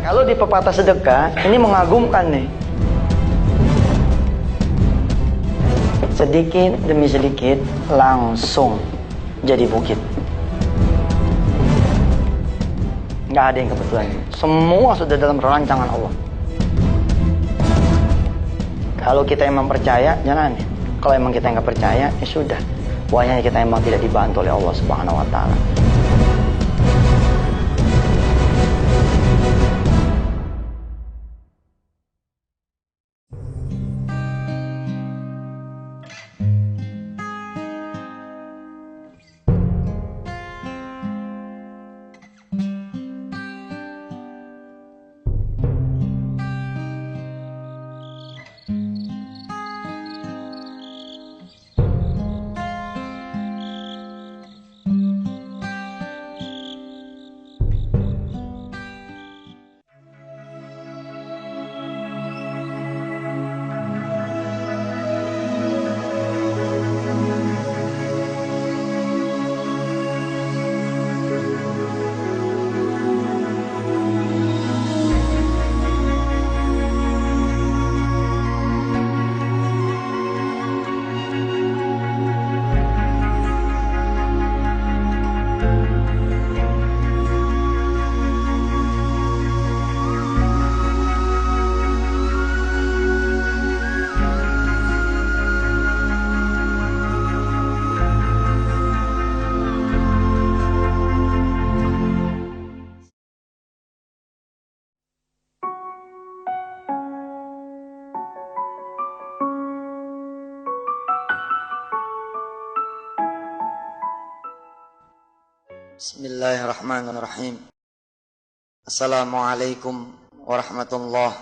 Kalau di pepatah sedekah, ini mengagumkan nih. Sedikit demi sedikit langsung jadi bukit. Nggak ada yang kebetulan. Semua sudah dalam rancangan Allah. Kalau kita emang percaya, jalan. Kalau emang kita nggak percaya, ya sudah. Pokoknya kita emang tidak dibantu oleh Allah Subhanahu wa Ta'ala. Bismillahirrahmanirrahim. Assalamualaikum warahmatullahi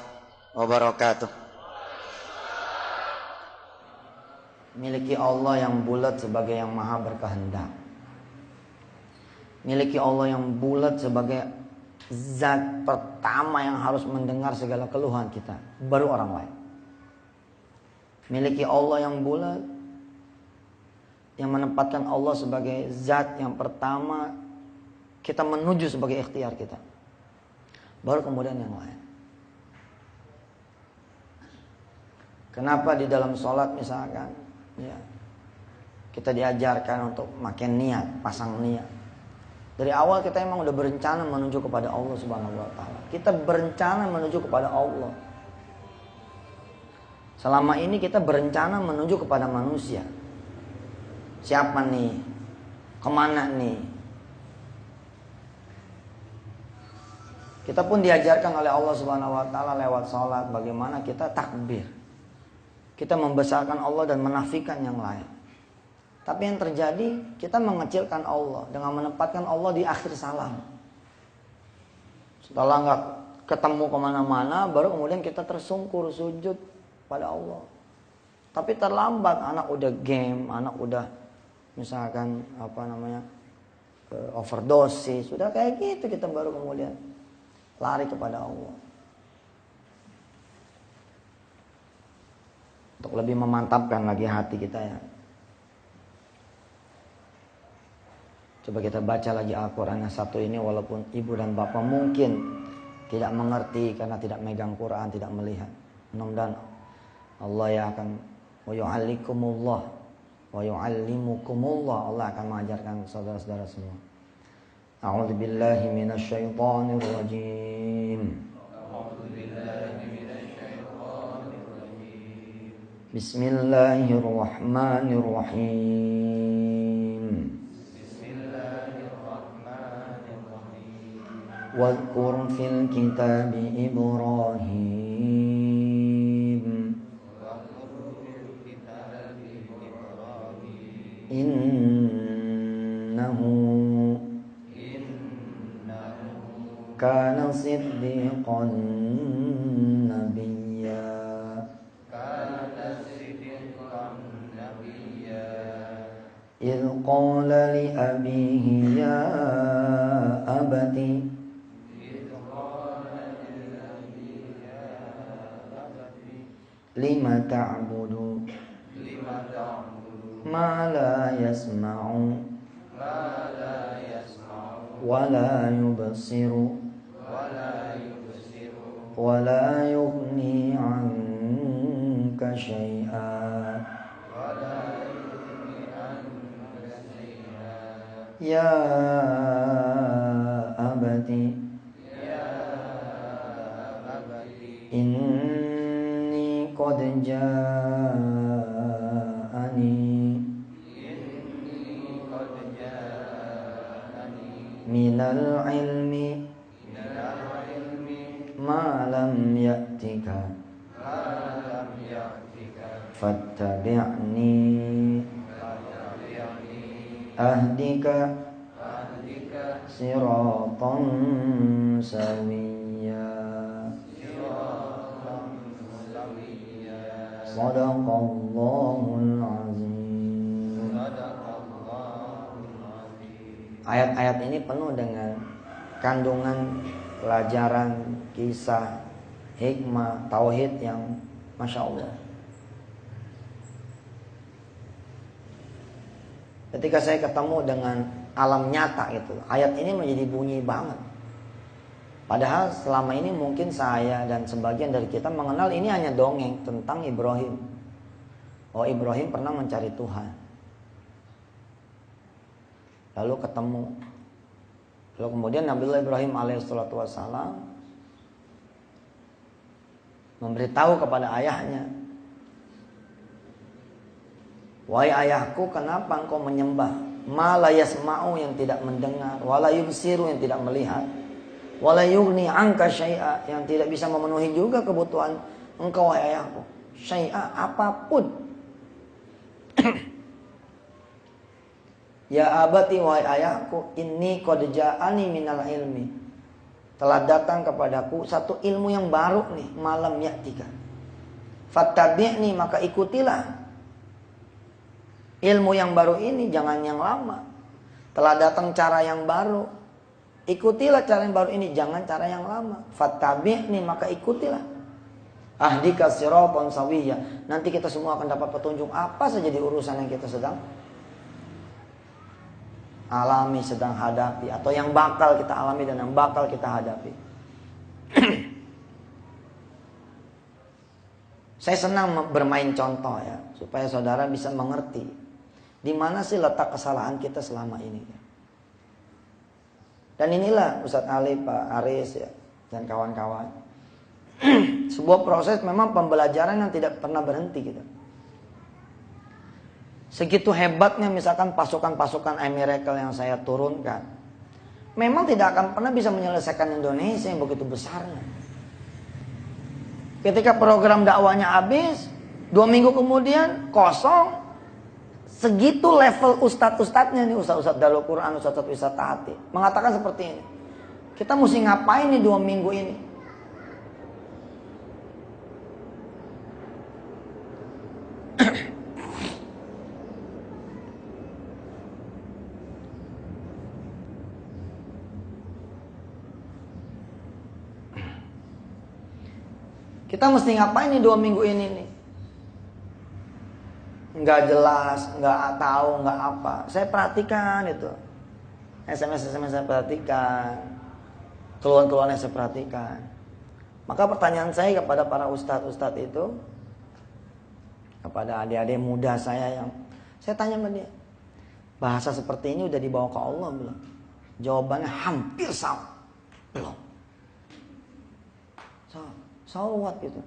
wabarakatuh. Miliki Allah yang bulat sebagai yang maha berkehendak. Miliki Allah yang bulat sebagai zat pertama yang harus mendengar segala keluhan kita, baru orang lain. Miliki Allah yang bulat, yang menempatkan Allah sebagai zat yang pertama kita menuju sebagai ikhtiar kita, baru kemudian yang lain. Kenapa di dalam sholat misalkan ya, kita diajarkan untuk makin niat, pasang niat. Dari awal kita emang udah berencana menuju kepada Allah Subhanahu wa Ta'ala. Kita berencana menuju kepada Allah. Selama ini kita berencana menuju kepada manusia. Siapa nih? Kemana nih? Kita pun diajarkan oleh Allah Subhanahu wa Ta'ala lewat sholat bagaimana kita takbir. Kita membesarkan Allah dan menafikan yang lain. Tapi yang terjadi, kita mengecilkan Allah dengan menempatkan Allah di akhir salam. Setelah nggak ketemu kemana-mana, baru kemudian kita tersungkur sujud pada Allah. Tapi terlambat, anak udah game, anak udah misalkan overdosis, sudah kayak gitu kita baru kemudian lari kepada Allah. Untuk lebih memantapkan lagi hati kita ya. Coba kita baca lagi Al-Quran yang satu ini, walaupun ibu dan bapak mungkin tidak mengerti karena tidak megang Quran, tidak melihat. Mudah-mudahan Allah ya akan wa yu'allikumullah wa yu'allimukumullah, Allah akan mengajarkan saudara-saudara semua. A'udzu billahi minasyaitonir rajim. Bismillahirrahmanirrahim. Wadhkur fil kitabi Ibrahim. Innahu kana siddiqan nabiyya. إذ قال لأبيه يا أبت لم تعبد ما لا يسمع ولا يبصر ولا يغني عنك شيئا يا أبت إني قد جاءني من العلم ما لم يأتك فاتبعني أهدك صراطا سويا صدق الله العظيم. Ayat-ayat ini penuh dengan kandungan pelajaran, kisah, hikmah, tauhid yang Masya Allah. Ketika saya ketemu dengan alam nyata gitu, ayat ini menjadi bunyi banget. Padahal selama ini mungkin saya dan sebagian dari kita mengenal ini hanya dongeng tentang Ibrahim. Oh, Ibrahim pernah mencari Tuhan. Lalu ketemu. Lalu kemudian Nabiullah Ibrahim alaihissalatu wassalam memberitahu kepada ayahnya, wahai ayahku, kenapa engkau menyembah ma la yasma'u, yang tidak mendengar, wala yubsiru, yang tidak melihat, wala yughni anka syai'a, yang tidak bisa memenuhi juga kebutuhan engkau wahai ayahku, syai'a, apapun. Ya abati, wahai ayahku, inni qad ja'ani minal ilmi, telah datang kepadaku satu ilmu yang baru nih, malam ya'tika, fattabi'ni, maka ikutilah ilmu yang baru ini, jangan yang lama. Telah datang cara yang baru, ikutilah cara yang baru ini, jangan cara yang lama. Fattabi'ni, maka ikutilah. Ahdika siratan sawiyya, nanti kita semua akan dapat petunjuk apa saja di urusan yang kita sedang alami, sedang hadapi, atau yang bakal kita alami dan yang bakal kita hadapi. Saya senang bermain contoh ya, supaya saudara bisa mengerti di mana sih letak kesalahan kita selama ini. Dan inilah Ustadz Ali, Pak Aris ya, dan kawan-kawan. Sebuah proses memang pembelajaran yang tidak pernah berhenti gitu. Segitu hebatnya misalkan pasukan-pasukan Miracle yang saya turunkan, memang tidak akan pernah bisa menyelesaikan Indonesia yang begitu besarnya. Ketika program dakwanya habis, 2 minggu kemudian kosong. Segitu level ustadz-ustadznya nih, ustadz-ustadz Darul Quran, ustadz-ustadz wisata hati, mengatakan seperti ini. Kita mesti ngapain nih 2 minggu ini? Kita mesti ngapain nih 2 minggu ini nih? Nggak jelas, nggak tahu, nggak apa. Saya perhatikan itu. SMS saya perhatikan. Keluhan-keluhannya saya perhatikan. Maka pertanyaan saya kepada para ustadz-ustadz itu, kepada adik-adik muda saya yang saya tanya sama dia, bahasa seperti ini udah dibawa ke Allah belum? Jawabannya hampir sama. Belum. So what gitu.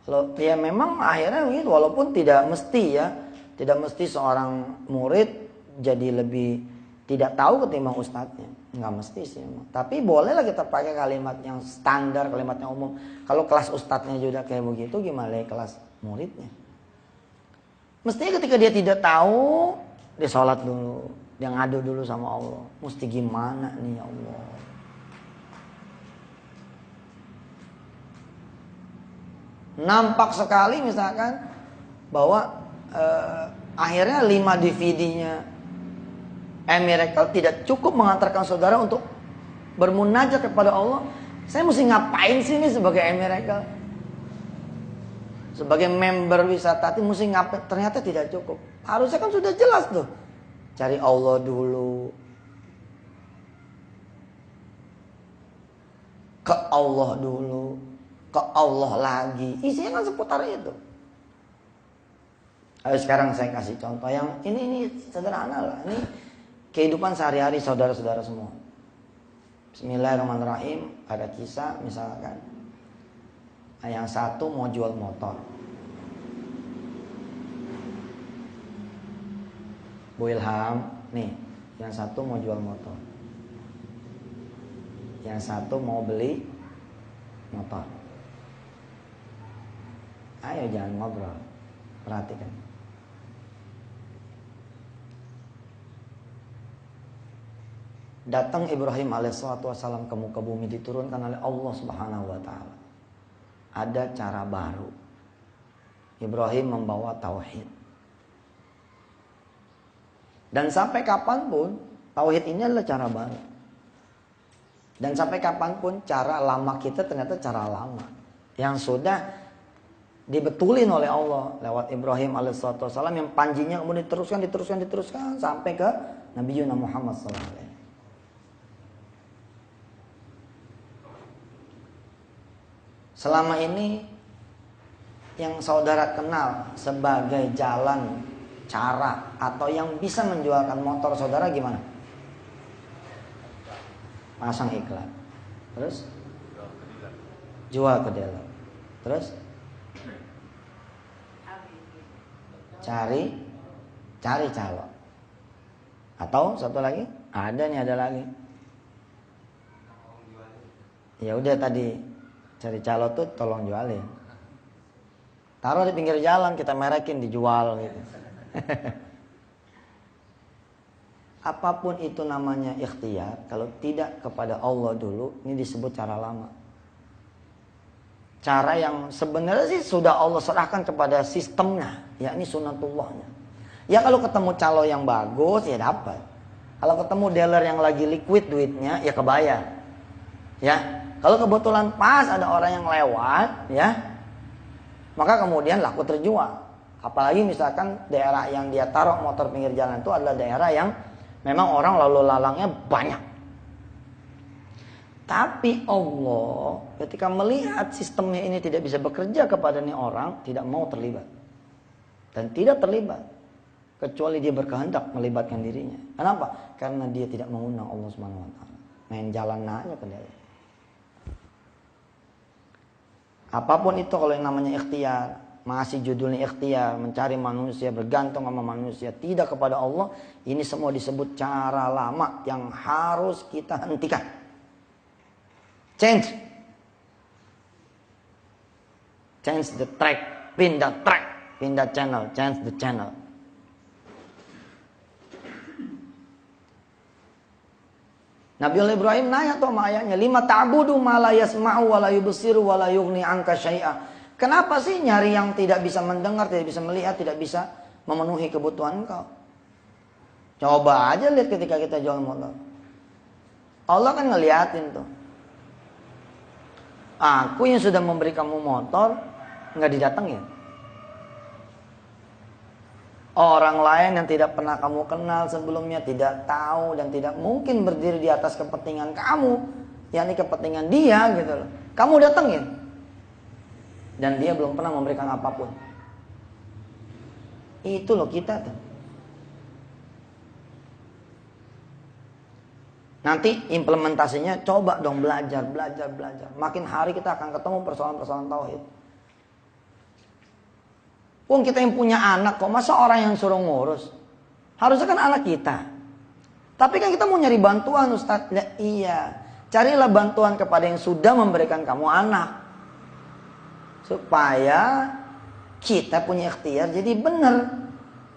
Kalau ya memang akhirnya gitu, walaupun tidak mesti ya, tidak mesti seorang murid jadi lebih tidak tahu ketimbang ustadznya, nggak mesti sih emang. Tapi bolehlah kita pakai kalimat yang standar, kalimat yang umum. Kalau kelas ustadznya juga kayak begitu, gimana kelas muridnya? Mestinya ketika dia tidak tahu, dia sholat dulu, dia ngadu dulu sama Allah. Mesti gimana nih ya Allah? Nampak sekali misalkan bahwa akhirnya 5 DVD-nya Miracle tidak cukup mengantarkan saudara untuk bermunajat kepada Allah. Saya mesti ngapain sih ini sebagai Miracle? Sebagai member wisata mesti ngapain? Ternyata tidak cukup. Harusnya kan sudah jelas tuh. Cari Allah dulu. ke Allah dulu, ke Allah lagi. Isinya kan seputar itu. Ayo sekarang saya kasih contoh yang ini sederhana lah. Ini kehidupan sehari-hari saudara-saudara semua. Bismillahirrahmanirrahim. Ada kisah misalkan yang satu mau jual motor. Bu Ilham, nih, yang satu mau jual motor. Yang satu mau beli motor. Ayo jangan ngobrol. Perhatikan. Datang Ibrahim alaihissalam ke muka bumi, diturunkan oleh Allah Subhanahu wa taala. Ada cara baru. Ibrahim membawa tauhid. Dan sampai kapanpun tauhid ini adalah cara baru. Dan sampai kapanpun cara lama kita ternyata cara lama yang sudah dibetulin oleh Allah lewat Ibrahim alaihissalam, yang panjinya kemudian diteruskan sampai ke Nabi Muhammad SAW. Selama ini yang saudara kenal sebagai jalan, cara, atau yang bisa menjualkan motor saudara gimana? Pasang iklan. Terus? Jual ke dealer. Terus? Cari calon. Atau satu lagi? Ada lagi. Ya udah tadi cari calon tuh tolong jualin. Taruh di pinggir jalan, kita merekin, dijual gitu. Apapun itu namanya ikhtiar, kalau tidak kepada Allah dulu, ini disebut cara lama. Cara yang sebenarnya sih sudah Allah serahkan kepada sistemnya, yakni sunatullahnya. Ya kalau ketemu calo yang bagus ya dapat. Kalau ketemu dealer yang lagi liquid duitnya ya kebayar. Ya, kalau kebetulan pas ada orang yang lewat, ya, maka kemudian laku terjual. Apalagi misalkan daerah yang dia taruh motor pinggir jalan itu adalah daerah yang memang orang lalu lalangnya banyak. Tapi Allah ketika melihat sistemnya ini tidak bisa bekerja kepada ini orang, tidak mau terlibat. Dan tidak terlibat kecuali dia berkehendak melibatkan dirinya. Kenapa? Karena dia tidak mengundang Allah Subhanahu wa taala. Main jalan aja ke dia. Apapun itu kalau yang namanya ikhtiar, masih judulnya ikhtiar, mencari manusia, bergantung sama manusia, tidak kepada Allah, ini semua disebut cara lama yang harus kita hentikan. Change the track, pindah channel, change the channel. Nabi Ibrahim nanya tuh sama ayahnya, lima ta'budu ma la yasma'u wa la yubsiru wa la yughni anka syai'a. Kenapa sih nyari yang tidak bisa mendengar, tidak bisa melihat, tidak bisa memenuhi kebutuhan engkau? Coba aja lihat ketika kita jual motor. Allah kan ngeliatin tuh. Aku yang sudah memberi kamu motor, nggak didatengin. Orang lain yang tidak pernah kamu kenal sebelumnya, tidak tahu dan tidak mungkin berdiri di atas kepentingan kamu, yakni kepentingan dia gitu loh. Kamu datengin. Dan dia belum pernah memberikan apapun. Itu loh kita tuh. Nanti implementasinya coba dong belajar. Makin hari kita akan ketemu persoalan-persoalan tauhid. Wong kita yang punya anak kok, masa orang yang suruh ngurus? Harusnya kan anak kita. Tapi kan kita mau nyari bantuan Ustaz. Nah, iya, carilah bantuan kepada yang sudah memberikan kamu anak. Supaya kita punya ikhtiar jadi benar.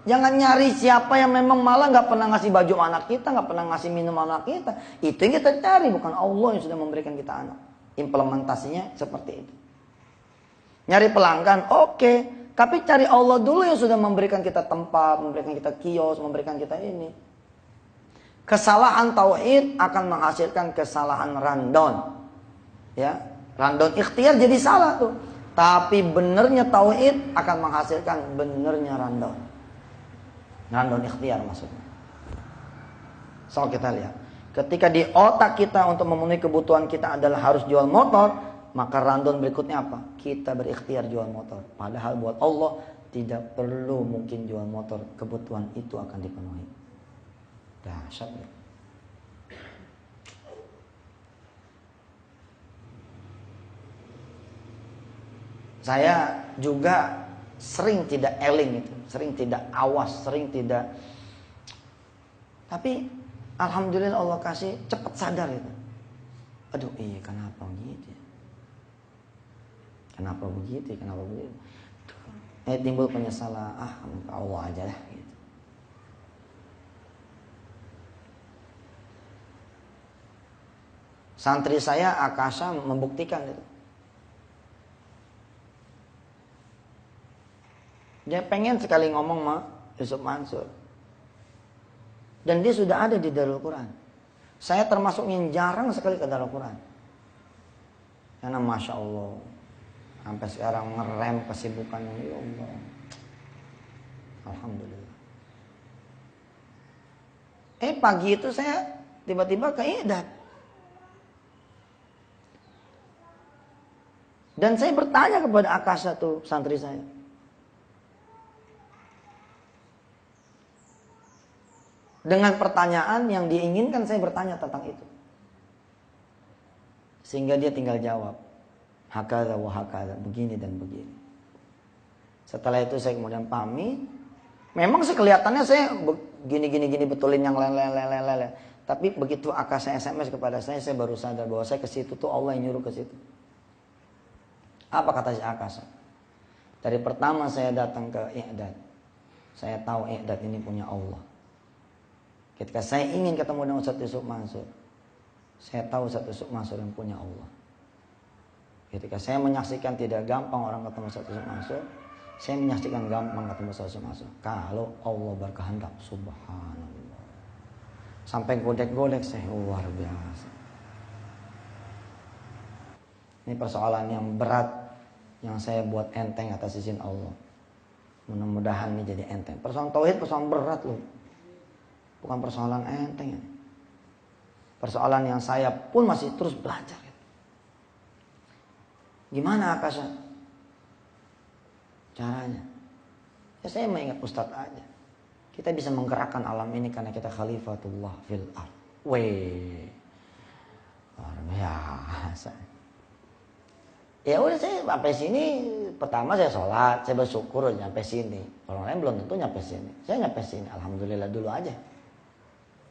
Jangan nyari siapa yang memang malah gak pernah ngasih baju anak kita, gak pernah ngasih minum anak kita. Itu yang kita cari, bukan Allah yang sudah memberikan kita anak. Implementasinya seperti itu. Nyari pelanggan, oke. Tapi cari Allah dulu yang sudah memberikan kita tempat, memberikan kita kios, memberikan kita ini. Kesalahan tauhid akan menghasilkan kesalahan rundown. Ya, rundown ikhtiar jadi salah tuh. Tapi benernya tauhid akan menghasilkan benernya rundown. Rundown ikhtiar maksudnya. So kita lihat. Ketika di otak kita untuk memenuhi kebutuhan kita adalah harus jual motor, maka rundown berikutnya apa? Kita berikhtiar jual motor. Padahal buat Allah tidak perlu mungkin jual motor, kebutuhan itu akan dipenuhi. Dahsyat ya. Saya juga sering tidak eling itu, sering tidak awas, sering tidak. Tapi alhamdulillah Allah kasih cepat sadar itu. Aduh, iya kenapa begitu? Kenapa begitu? Kenapa begitu? Timbul penyesalan. Allah aja lah gitu. Santri saya Akasha membuktikan itu. Dia pengen sekali ngomong sama Yusuf Mansur. Dan dia sudah ada di Darul Quran. Saya termasuk yang jarang sekali ke Darul Quran. Karena Masya Allah, sampai sekarang ngerem kesibukannya. Ya Allah, alhamdulillah. Pagi itu saya tiba-tiba ke I'dad. Dan saya bertanya kepada Akasha tuh, santri saya. Dengan pertanyaan yang diinginkan saya bertanya tentang itu. Sehingga dia tinggal jawab. Hakadha wa hakadha, begini dan begini. Setelah itu saya kemudian pamit. Memang sih kelihatannya saya gini betulin yang lain. Tapi begitu Akasha SMS kepada saya baru sadar bahwa saya ke situ tuh Allah yang nyuruh ke situ. Apa kata si Akasha? Dari pertama saya datang ke I'dad, saya tahu I'dad ini punya Allah. Ketika saya ingin ketemu dengan Ustaz Yusuf Mansur, saya tahu Ustaz Yusuf Mansur yang punya Allah. Ketika saya menyaksikan tidak gampang orang ketemu Ustaz Yusuf Mansur, saya menyaksikan gampang ketemu Ustaz Yusuf Mansur. Kalau Allah berkehendak, subhanallah. Sampai godek-godek saya, luar biasa. Ini persoalan yang berat yang saya buat enteng atas izin Allah. Mudah-mudahan ini jadi enteng. Persoalan tauhid persoalan berat loh. Bukan persoalan enteng. Persoalan yang saya pun masih terus belajar. Gimana Akasha caranya? Ya saya mengingat Ustadz aja. Kita bisa menggerakkan alam ini karena kita khalifatullah fil ardh. Weh, luar biasa. Ya udah saya sampai sini, pertama saya sholat, saya bersyukur nyampe sini. Orang lain belum tentu nyampe sini. Saya nyampe sini, alhamdulillah dulu aja.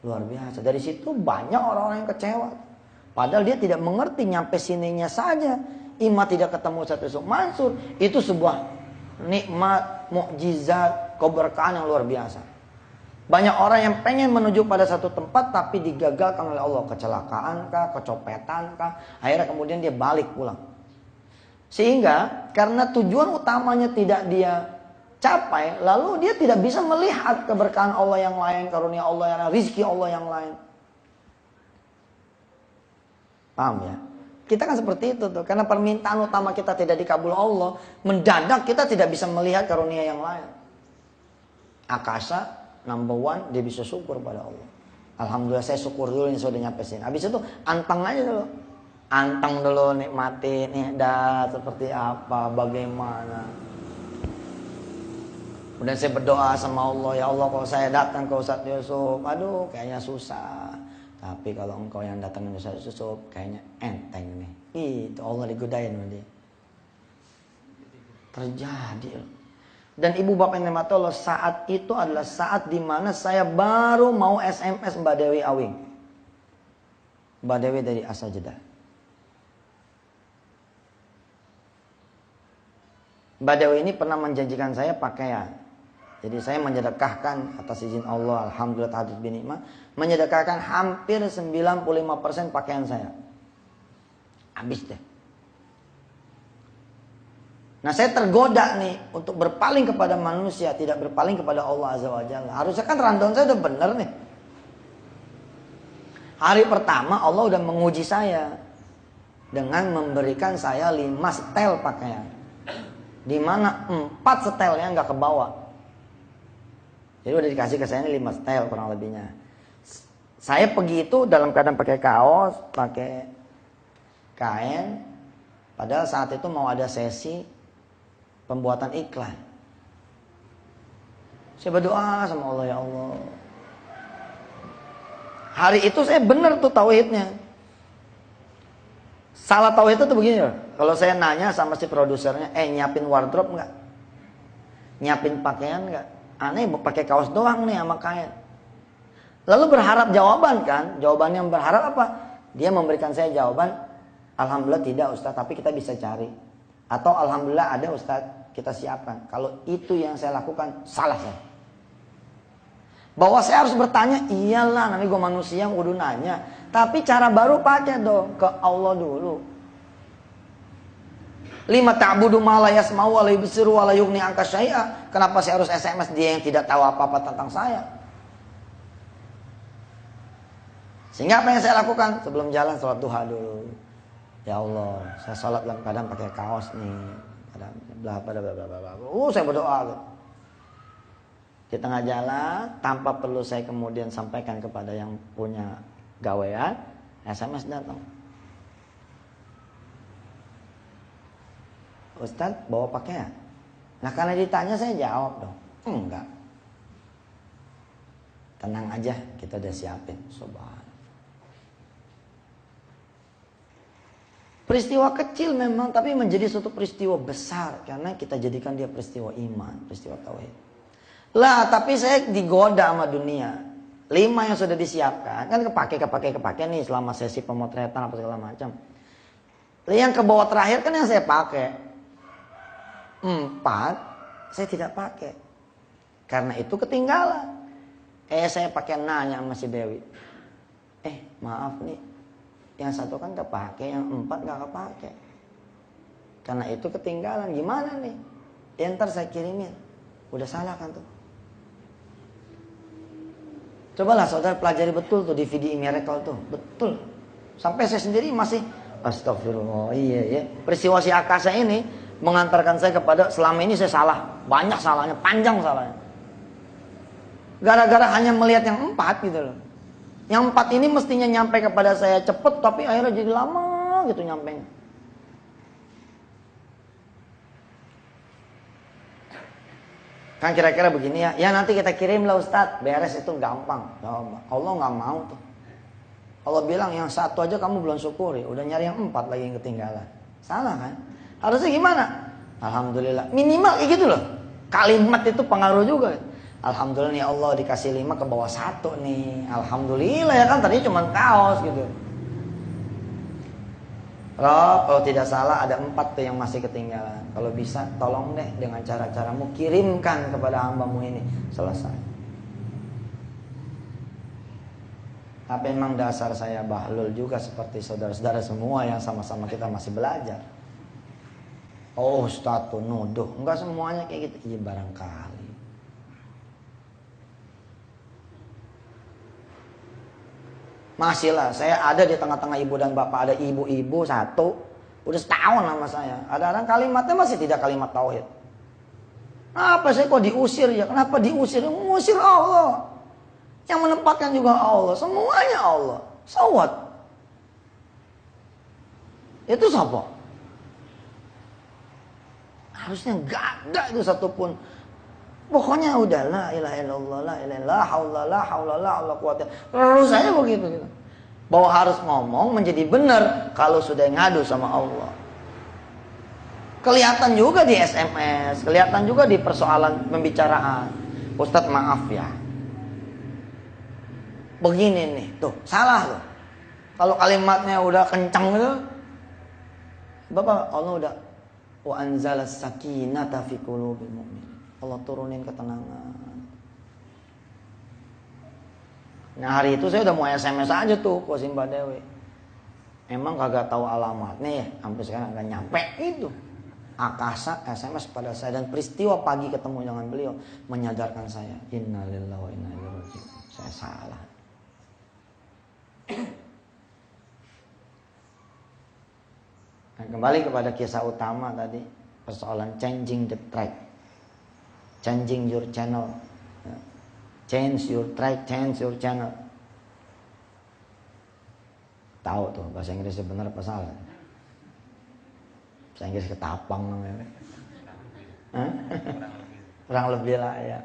Luar biasa. Dari situ banyak orang-orang yang kecewa. Padahal dia tidak mengerti nyampe sininya saja. Ima tidak ketemu Ustaz Yusuf Mansur. Itu sebuah nikmat, mukjizat, keberkahan yang luar biasa. Banyak orang yang pengen menuju pada satu tempat tapi digagalkan oleh Allah. Kecelakaan kah, kecopetan kah. Akhirnya kemudian dia balik pulang. Sehingga karena tujuan utamanya tidak dia capai, lalu dia tidak bisa melihat keberkahan Allah yang lain, karunia Allah yang lain, rizki Allah yang lain. Paham ya? Kita kan seperti itu tuh. Karena permintaan utama kita tidak dikabul Allah, mendadak kita tidak bisa melihat karunia yang lain. Akasha number one, dia bisa syukur pada Allah. Alhamdulillah saya syukur dulu yang sudah nyampe sini. Habis itu anteng aja dulu. Anteng dulu nikmatin, seperti apa, bagaimana. Kemudian saya berdoa sama Allah, ya Allah kalau saya datang ke Ustaz Yusuf, aduh kayaknya susah. Tapi kalau engkau yang datang ke Ustaz Yusuf, kayaknya enteng nih. Itu Allah digodain sama dia. Terjadi. Dan ibu bapak yang dirahmati Allah, saat itu adalah saat dimana saya baru mau SMS Mbak Dewi Awing. Mbak Dewi dari Assajadah. Mbak Dewi ini pernah menjanjikan saya pakaian. Jadi saya menyedekahkan atas izin Allah, alhamdulillah hadis bin nikmah, menyedekahkan hampir 95% pakaian saya. Habis deh. Nah saya tergoda nih untuk berpaling kepada manusia, tidak berpaling kepada Allah Azza wa Jalla. Harusnya kan rundown saya udah bener nih. Hari pertama Allah udah menguji saya dengan memberikan saya 5 setel pakaian. Di mana 4 setelnya nggak kebawa. Jadi udah dikasih ke saya 5 setel kurang lebihnya. Saya pergi itu dalam keadaan pakai kaos, pakai kain. Padahal saat itu mau ada sesi pembuatan iklan. Saya berdoa sama Allah, ya Allah. Hari itu saya benar tuh tauhidnya. Salah tauhid itu begini loh. Kalau saya nanya sama si produsernya, nyiapin wardrobe nggak? Nyiapin pakaian nggak? Aneh pakai kaos doang nih sama kain. Lalu berharap jawaban kan? Jawaban yang berharap apa? Dia memberikan saya jawaban, alhamdulillah tidak Ustaz, tapi kita bisa cari. Atau alhamdulillah ada Ustaz, kita siapkan. Kalau itu yang saya lakukan, salah saya. Bahwa saya harus bertanya, iyalah namanya gue manusia yang kudu nanya. Tapi cara baru pakai dong, ke Allah dulu. Lima ta'budu ma la yasma'u wa la yubsiru wa la yughni anka syai'a. Kenapa saya harus SMS dia yang tidak tahu apa-apa tentang saya? Sehingga apa yang saya lakukan? Sebelum jalan sholat duha dulu. Ya Allah, saya sholat dalam keadaan pakai kaos nih. Saya berdoa. Di tengah jalan, tanpa perlu saya kemudian sampaikan kepada yang punya gawean, SMS datang. Ustadz bawa pakaian? Nah karena ditanya saya jawab dong. Enggak. Tenang aja, kita udah siapin. Subhanallah. Peristiwa kecil memang, tapi menjadi suatu peristiwa besar. Karena kita jadikan dia peristiwa iman, peristiwa tauhid. Lah, tapi saya digoda sama dunia. 5 yang sudah disiapkan, kan kepake nih selama sesi pemotretan apa segala macam. Yang ke bawah terakhir kan yang saya pakai. 4, saya tidak pakai. Karena itu ketinggalan. Saya pakai nanya sama si Dewi. Maaf nih. Yang 1 kan kepake, yang 4 gak kepake. Karena itu ketinggalan. Gimana nih? Ntar saya kirimin. Udah salah kan tuh. Cobalah saudara pelajari betul tuh DVD Miracle tuh. Betul. Sampai saya sendiri masih astagfirullah. Iya. Peristiwa si Akasa ini mengantarkan saya kepada selama ini saya salah. Banyak salahnya, panjang salahnya. Gara-gara hanya melihat yang 4 gitu loh. Yang 4 ini mestinya nyampe kepada saya cepet, tapi akhirnya jadi lama gitu nyampenya. Kan kira-kira begini ya. Ya nanti kita kirim lah Ustadz. Beres itu gampang. Allah gak mau tuh. Allah bilang yang 1 aja kamu belum syukuri. Udah nyari yang 4 lagi yang ketinggalan. Salah kan? Harusnya gimana? Alhamdulillah. Minimal kayak gitu loh. Kalimat itu pengaruh juga. Alhamdulillah nih Allah dikasih 5 ke bawah 1 nih. Alhamdulillah ya kan tadi cuma kaos gitu. Rob, kalau tidak salah ada 4 tuh yang masih ketinggalan. Kalau bisa tolong deh dengan cara-caramu kirimkan kepada hambamu ini. Selesai. Tapi memang dasar saya bahlul juga seperti saudara-saudara semua yang sama-sama kita masih belajar. Oh Ustaz tuh nuduh. Enggak semuanya kayak gitu. Iya barangkali. Masih lah, saya ada di tengah-tengah ibu dan bapak. Ada ibu-ibu 1. Udah setahun sama saya. Ada orang kalimatnya masih tidak kalimat tauhid. Apa saya kok diusir ya? Kenapa diusir? Mengusir Allah. Yang menempatkan juga Allah. Semuanya Allah. So what? Itu siapa? Harusnya gak ada itu satupun. Pokoknya udah la ilaha illallah, la ilaha illallah, la haula la quwata. Terus saya begitu gitu. Bahwa harus ngomong menjadi benar kalau sudah ngadu sama Allah. Kelihatan juga di SMS, kelihatan juga di persoalan pembicaraan. Ustadz maaf ya. Begini nih, tuh salah tuh. Kalau kalimatnya udah kencang gitu, Bapak Allah udah wa anzalas sakinata fi qulubil mu'min. Allah turunin ketenangan. Nah hari itu saya udah mau SMS aja tuh ke Simba Dewi. Emang kagak tahu alamatnya ya, sampai sekarang gak nyampe itu. Akasa SMS pada saya dan peristiwa pagi ketemu dengan beliau menyadarkan saya, innalillahi wa inna ilaihi raji'un. Saya salah. Nah, kembali kepada kisah utama tadi, persoalan changing the track. Changing your channel. Change your track, change your channel. Tahu tuh bahasa Inggrisnya benar apa salah? Bahasa Inggris ketapang namanya. Hah? Kurang lebih lah ya.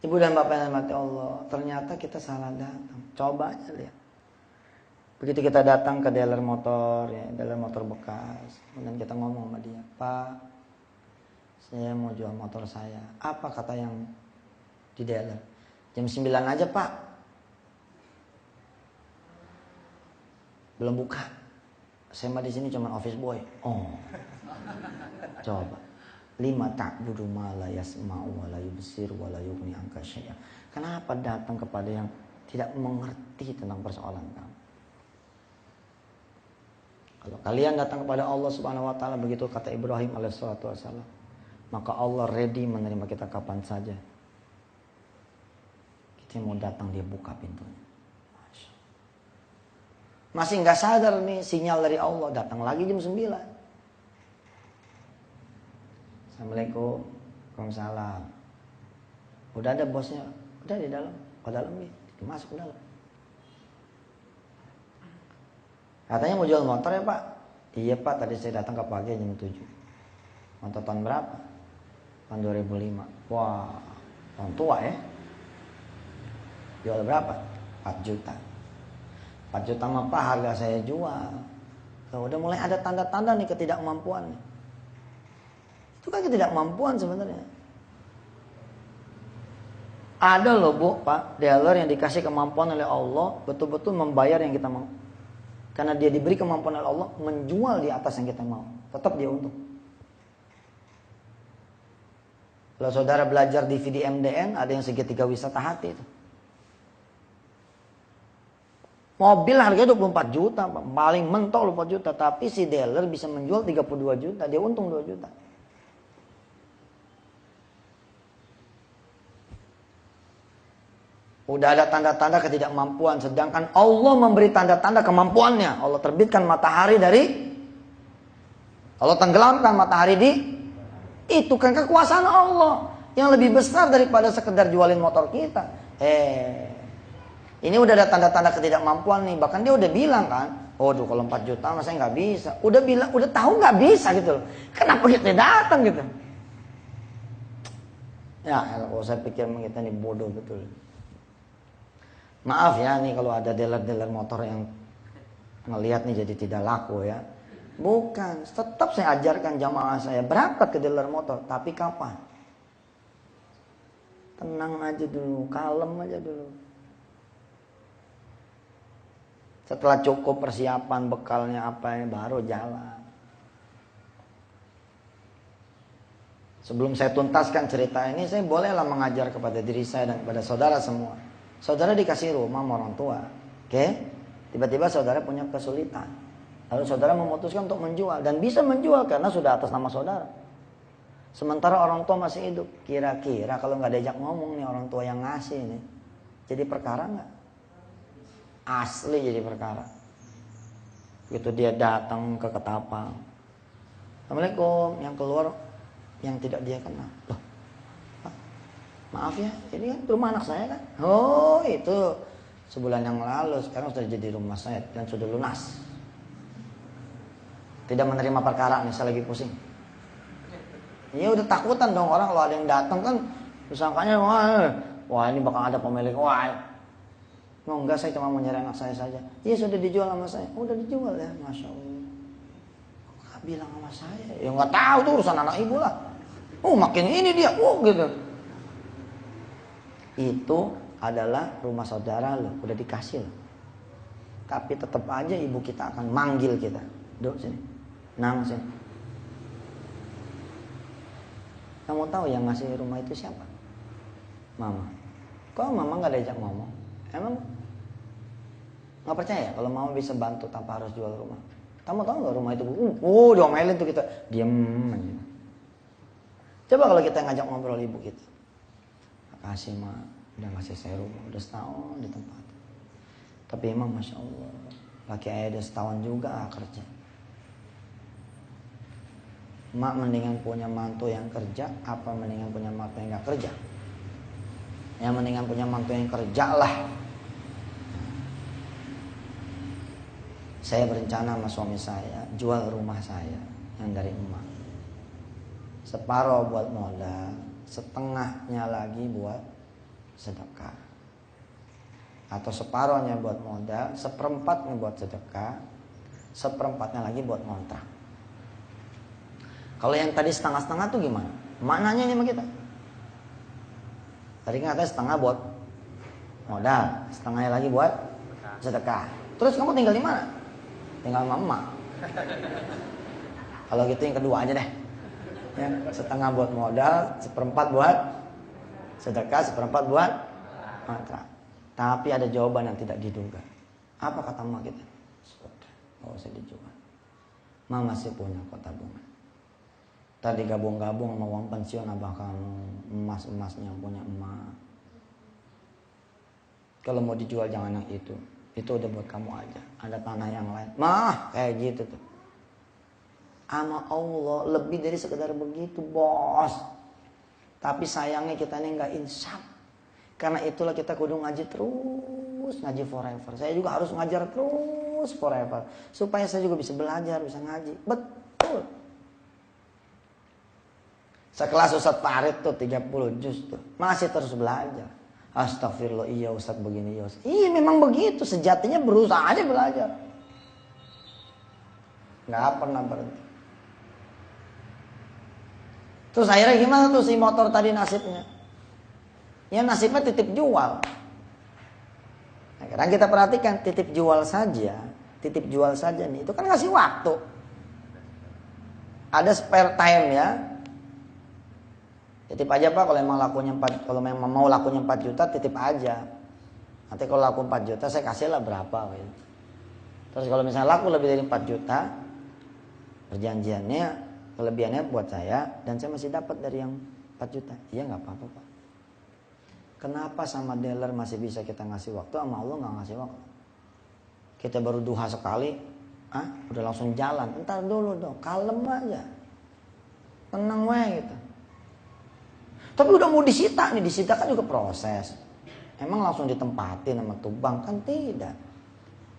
Ibu dan bapak yang mati Allah, ternyata kita salah datang. Coba aja lihat. Begitu kita datang ke dealer motor, ya, dealer motor bekas, kemudian kita ngomong sama dia, Pak, saya mau jual motor saya. Apa kata yang di dealer? Jam 9 aja Pak. Belum buka. Saya mah di sini cuma office boy. Oh. Coba. 5 ta'budu ma la yasma'u wa la yubsir wa la yughni anka syai'a. Kenapa datang kepada yang tidak mengerti tentang persoalan kamu? Kalau kalian datang kepada Allah Subhanahu wa taala, begitu kata Ibrahim alaihissalatu wassalam, maka Allah ready menerima kita kapan saja. Kita mau datang, dia buka pintunya. Masya Allah. Masih nggak sadar nih sinyal dari Allah, datang lagi jam 9. Assalamualaikum. Waalaikumsalam. Udah ada bosnya? Udah di dalam. Ke dalam nih. Masuk ke dalam. Katanya mau jual motor ya Pak? Iya Pak, tadi saya datang ke pagi jam 7. Motor tahun berapa? Tahun 2005. Wah, tahun tua ya. Jual berapa? 4 juta. 4 juta mah Pak, harga saya jual. Nah, udah mulai ada tanda-tanda nih ketidakmampuan nih. Itu kan ketidakmampuan sebenarnya. Ada loh Bu, Pak, dealer yang dikasih kemampuan oleh Allah betul-betul membayar yang kita mau. Karena dia diberi kemampuan oleh Allah menjual di atas yang kita mau. Tetap dia untung. Kalau saudara belajar DVD MDN, ada yang segitiga wisata hati itu. Mobil harganya 24 juta, Pak. Paling mentok 24 juta. Tapi si dealer bisa menjual 32 juta. Dia untung 2 juta. Udah ada tanda-tanda ketidakmampuan. Sedangkan Allah memberi tanda-tanda kemampuannya. Allah terbitkan matahari dari, Allah tenggelamkan matahari di, itu kan kekuasaan Allah. Yang lebih besar daripada sekedar jualin motor kita. Ini udah ada tanda-tanda ketidakmampuan nih. Bahkan dia udah bilang kan, waduh kalau 4 juta masa nggak bisa. Udah bilang, udah tahu nggak bisa gitu loh. Kenapa kita datang gitu? Ya, kalau saya pikir kita nih bodoh betul. Maaf ya nih kalau ada dealer-dealer motor yang ngelihat nih jadi tidak laku ya. Bukan, tetap saya ajarkan jamaah saya berangkat ke dealer motor, tapi kapan? Tenang aja dulu, kalem aja dulu. Setelah cukup persiapan bekalnya apa ya, baru jalan. Sebelum saya tuntaskan cerita ini, saya bolehlah mengajar kepada diri saya dan kepada saudara semua. Saudara dikasih rumah sama orang tua, oke? Tiba-tiba saudara punya kesulitan. Lalu saudara memutuskan untuk menjual. Dan bisa menjual karena sudah atas nama saudara. Sementara orang tua masih hidup. Kira-kira kalau nggak diajak ngomong nih orang tua yang ngasih nih, jadi perkara nggak? Asli jadi perkara. Begitu dia datang ke Ketapang, Assalamualaikum, yang keluar yang tidak dia kenal. Loh, maaf ya, ini kan rumah anak saya kan? Oh itu sebulan yang lalu, sekarang sudah jadi rumah saya dan sudah lunas. Tidak menerima perkara nih, saya lagi pusing. Ya udah takutan dong orang kalau ada yang datang kan, disangkanya wah ini bakal ada pemilik, wah. Oh enggak, saya cuma mau nyari anak saya saja. Iya sudah dijual sama saya. Oh, udah dijual ya, Masya Allah. Kok gak bilang sama saya? Ya nggak tahu tuh urusan anak ibu lah. Oh makin ini dia, gitu. Itu adalah rumah saudara loh, udah dikasih loh. Tapi tetap aja ibu kita akan manggil kita. Duk sini, nang sini. Kamu tahu yang ngasih rumah itu siapa? Mama. Kok mama nggak diajak ngomong? Emang nggak percaya kalau mama bisa bantu tanpa harus jual rumah? Kamu tahu nggak rumah itu? Diomelin tuh kita, diem aja. Coba kalau kita ngajak ngobrol ibu kita. Makasih mak, udah ngasih saya rumah, udah setahun di tempat. Tapi emang Masya Allah, laki ayah udah setahun juga kerja. Mak mendingan punya mantu yang kerja, apa mendingan punya mantu yang gak kerja? Yang mendingan punya mantu yang kerja lah. Saya berencana sama suami saya jual rumah saya yang dari emak. Separuh buat modal, setengahnya lagi buat sedekah. Atau separuhnya buat modal, seperempatnya buat sedekah, seperempatnya lagi buat ngontrak. Kalau yang tadi setengah-setengah tuh gimana? Maknanya ini sama kita. Tadi kan katanya setengah buat modal, setengahnya lagi buat sedekah. Terus kamu tinggal di mana? Tinggal sama emak. Kalau gitu yang kedua aja deh. Ya, setengah buat modal, seperempat buat sedekah, seperempat buat ngontrak. Tapi ada jawaban yang tidak diduga. Apa kata emak kita? Sudah, gak usah dijual. Emak masih punya kok tabungan. Tadi gabung-gabung sama uang pensiun abah kamu, emas-emasnya yang punya emak. Kalau mau dijual jangan yang itu udah buat kamu aja. Ada tanah yang lain. Mah kayak gitu tuh. Ama Allah lebih dari sekedar begitu, bos. Tapi sayangnya kita ini nggak insaf. Karena itulah kita kudu ngaji terus, ngaji forever. Saya juga harus ngajar terus forever. Supaya saya juga bisa belajar, bisa ngaji. Betul. Sekelas Ustadz Farid tuh 30 juz tuh. Masih terus belajar. Astagfirullah, iya Ustadz begini, iya Ustadz. Iya memang begitu, sejatinya berusaha aja belajar. Gak pernah berhenti. Terus akhirnya gimana tuh si motor tadi nasibnya? Ya nasibnya titip jual. Nah, sekarang kita perhatikan titip jual saja nih, itu kan ngasih waktu. Ada spare time ya. Titip aja Pak, kalau memang mau lakunya 4 juta titip aja. Nanti kalau laku 4 juta saya kasih lah berapa gitu. Terus kalau misalnya laku lebih dari 4 juta, perjanjiannya kelebihannya buat saya dan saya masih dapat dari yang 4 juta. Iya nggak apa-apa Pak. Kenapa sama dealer masih bisa kita ngasih waktu, sama Allah nggak ngasih waktu? Kita baru duha sekali, udah langsung jalan. Entar dulu dong, kalem aja, tenang wae gitu. Tapi udah mau disita nih, disita kan juga proses. Emang langsung ditempatin sama tubang kan tidak.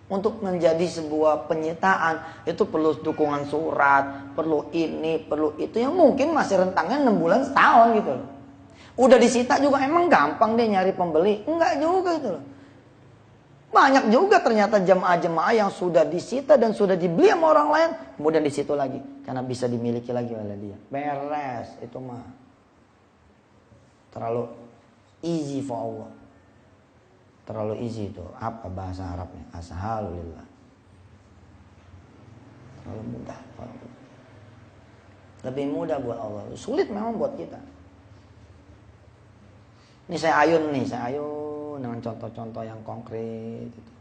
Untuk menjadi sebuah penyitaan itu perlu dukungan surat, perlu ini, perlu itu yang mungkin masih rentangnya 6 bulan setahun gitu loh. Udah disita juga emang gampang deh nyari pembeli? Enggak juga gitu loh. Banyak juga ternyata jemaah-jemaah yang sudah disita dan sudah dibeli sama orang lain, kemudian disitu lagi karena bisa dimiliki lagi oleh dia. Beres itu mah. Terlalu easy for Allah. Terlalu easy itu. Apa bahasa Arabnya? Ashalulillah. Terlalu mudah. Lebih mudah buat Allah. Sulit memang buat kita. Ini saya ayun dengan contoh-contoh yang konkret itu.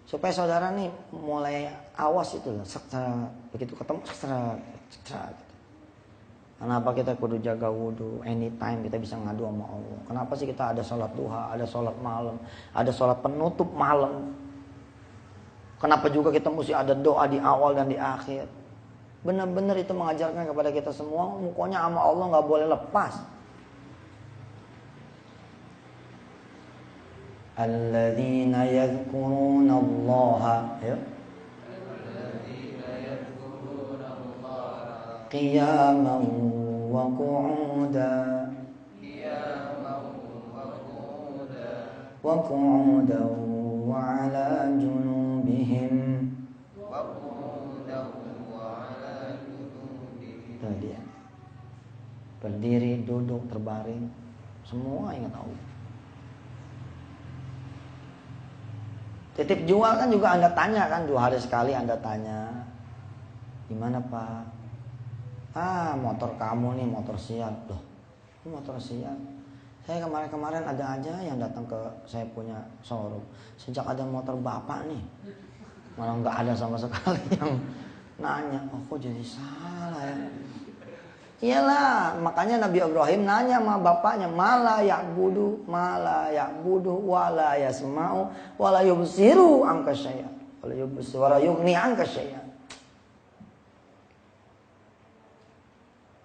Supaya saudara nih mulai awas itu lah. Begitu ketemu gitu. Kenapa kita kudu jaga wudhu? Anytime kita bisa ngadu sama Allah. Kenapa sih kita ada sholat duha, ada sholat malam, ada sholat penutup malam? Kenapa juga kita mesti ada doa di awal dan di akhir? Benar-benar itu mengajarkan kepada kita semua, pokoknya sama Allah nggak boleh lepas. Alladzina yadhkuruna Allah, ya. Qiyaman wa qu'udan wa qu'udan wa 'ala junubihim. Itu dia. Berdiri, duduk, terbaring, semua ingat Allah. Titip jual kan juga Anda tanya kan, 2 hari sekali Anda tanya. Gimana Pak? Motor kamu nih motor sial. Loh, ini motor sial. Saya kemarin-kemarin ada aja yang datang ke saya punya showroom. Sejak ada motor bapak nih, malah nggak ada sama sekali yang nanya. Oh kok jadi salah ya? Iyalah, makanya Nabi Ibrahim nanya sama bapaknya, mala ya'budu wala yasma'u wala yubsiru anka syai'an wala yughni anka syai'an.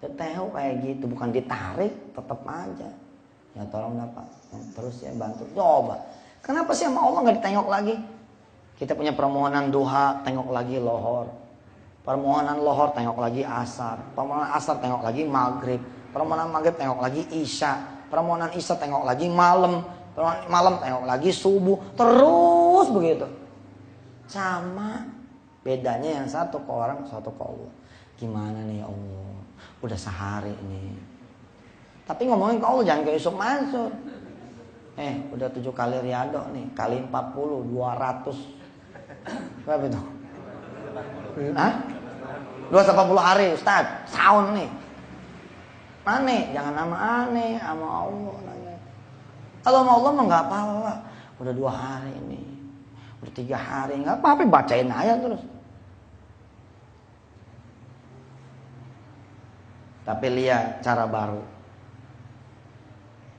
Tahu kayak gitu, bukan ditarik, tetap aja. Ya tolong dapat. Terus ya bantu. Coba. Kenapa sih sama Allah nggak ditengok lagi? Kita punya permohonan duha, tengok lagi lohor. Permohonan lohor, tengok lagi asar. Permohonan asar, tengok lagi maghrib. Permohonan maghrib, tengok lagi isya. Permohonan isya, tengok lagi malam. Permohonan malam, tengok lagi subuh. Terus begitu. Sama. Bedanya yang satu ke orang, satu ke Allah. Gimana nih ya Allah? Udah sehari nih. Tapi ngomongin ke Allah, jangan ke Yusuf Mansur. Udah 7 kali riado nih. Kali 40, 200. Berapa itu? Hah? 280 hari Ustaz. Tahun nih. Aneh, jangan nama aneh, sama Allah nanya. Kalau sama Allah mah nggak apa-apa. Udah 2 hari nih. Udah 3 hari, nggak apa-apa, bacain aja terus. Tapi lihat cara baru.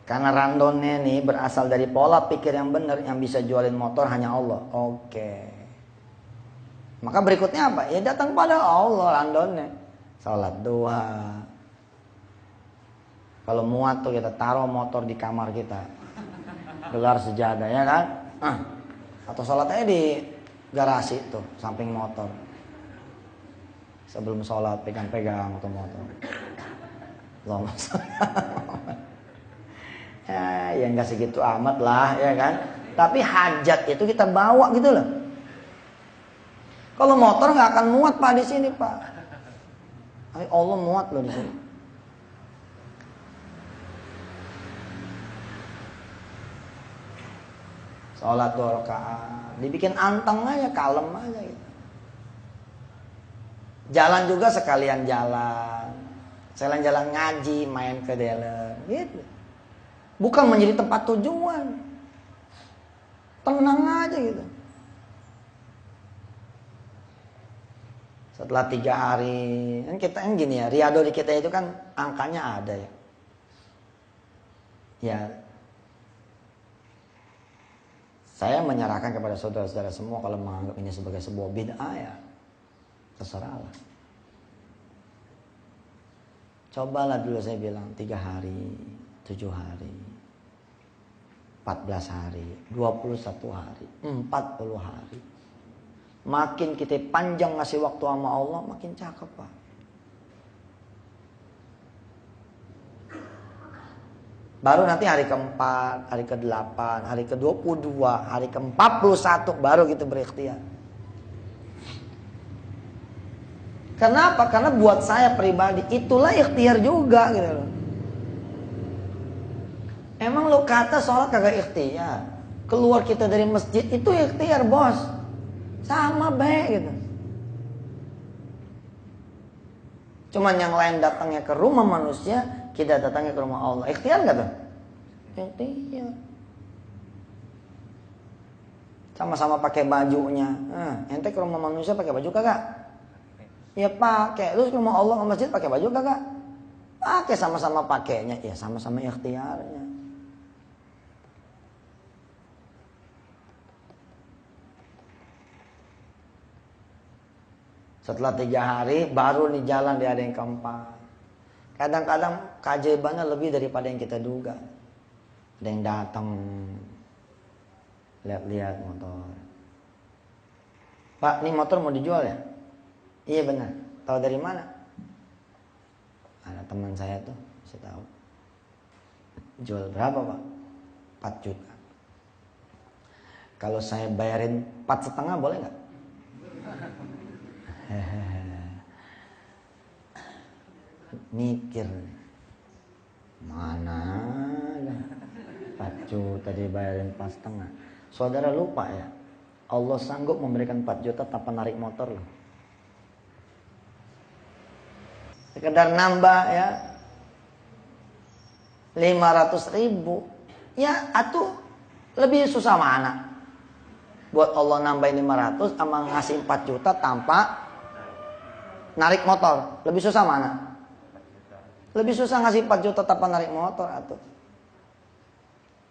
Karena randonnya nih berasal dari pola pikir yang benar, yang bisa jualin motor hanya Allah. Oke. Maka berikutnya apa? Ya datang pada Allah randonnya. Salat duha. Kalau muat tuh kita taruh motor di kamar kita. Gelar sejadah ya kan? Atau salat aja di garasi tuh, samping motor. Sebelum sholat pegang-pegang tuh motor. Allahumma ya nggak segitu amat lah ya kan. Tapi hajat itu kita bawa gitu loh. Kalau motor nggak akan muat Pak di sini Pak. Allah muat loh di sini. Sholat 2 rakaat, dibikin anteng aja, kalem aja gitu. Jalan juga sekalian jalan. Sekalian jalan ngaji, main ke dalam gitu. Bukan menjadi tempat tujuan. Tenang aja gitu. Setelah 3 hari, kan kita kan gini ya, riado di kita itu kan angkanya ada ya. Ya, saya menyerahkan kepada saudara-saudara semua kalau menganggap ini sebagai sebuah bid'ah ya, terserahlah. Cobalah dulu saya bilang 3 hari, 7 hari, 14 hari, 21 hari, 40 hari. Makin kita panjang ngasih waktu sama Allah, makin cakep Pak. Baru nanti hari keempat, hari ke-8, hari ke-22, hari ke-41 baru kita berikhtiar. Kenapa? Karena buat saya pribadi itulah ikhtiar juga gitu loh. Emang lo kata sholat kagak ikhtiar, keluar kita dari masjid itu ikhtiar bos. Sama baik gitu. Cuman yang lain datangnya ke rumah manusia, kita datangnya ke rumah Allah. Ikhtiar gak tuh? Ikhtiar. Sama-sama pakai bajunya. Ente ke rumah manusia pakai baju kagak? Ya pakai. Lu ke rumah Allah ke masjid pakai baju kagak? Pakai, sama-sama pakainya. Ya sama-sama ikhtiarnya. Setelah 3 hari baru nih jalan di hari yang keempat. Kadang-kadang keajaibannya lebih daripada yang kita duga. Ada yang datang lihat-lihat motor. Pak, ini motor mau dijual ya? Iya benar. Tahu dari mana? Ada teman saya tuh, saya tahu. Jual berapa Pak? 4 juta. Kalau saya bayarin 4,5 boleh nggak? Mikir mana 4 juta dibayarin 4,5. Saudara lupa ya, Allah sanggup memberikan 4 juta tanpa narik motor loh. Sekedar nambah ya 500.000. Ya atuh lebih susah mana? Buat Allah nambahin 500 sama ngasih 4 juta tanpa narik motor. Lebih susah mana? Lebih susah ngasih 4 juta tanpa narik motor atuh.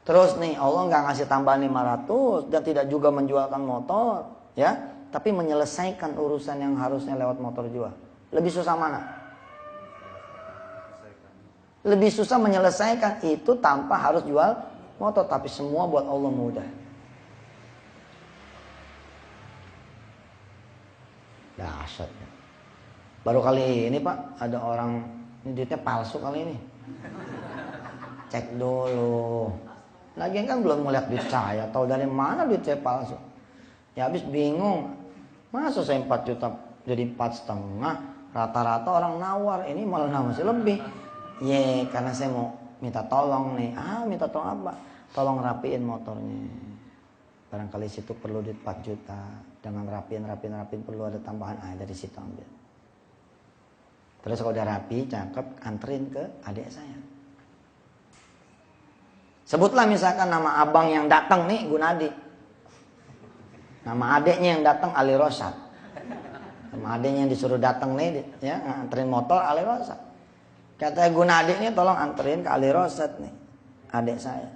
Terus nih Allah nggak ngasih tambahan 500 dan tidak juga menjualkan motor, ya, tapi menyelesaikan urusan yang harusnya lewat motor jual. Lebih susah mana? Lebih susah menyelesaikan itu tanpa harus jual motor. Tapi semua buat Allah mudah. Dahsyat. Baru kali ini Pak, ada orang, ini duitnya palsu kali ini. Cek dulu. Lagian kan belum ngeliat duit saya, tahu dari mana duit saya palsu. Ya habis bingung. Masa saya 4 juta jadi 4,5. Rata-rata orang nawar, ini malah masih lebih. Karena saya mau minta tolong nih. Minta tolong apa? Tolong rapiin motornya. Barangkali situ perlu duit 4 juta. Dengan rapiin perlu ada tambahan. Dari situ ambil. Terus kalau udah rapi, cakep, anterin ke adik saya. Sebutlah misalkan nama abang yang datang nih, Gunadi. Nama adiknya yang datang Ali Rosad. Nama adiknya yang disuruh datang nih, ya, anterin motor Ali Rosad. Kata Gunadi nih, tolong anterin ke Ali Rosad nih, adik saya.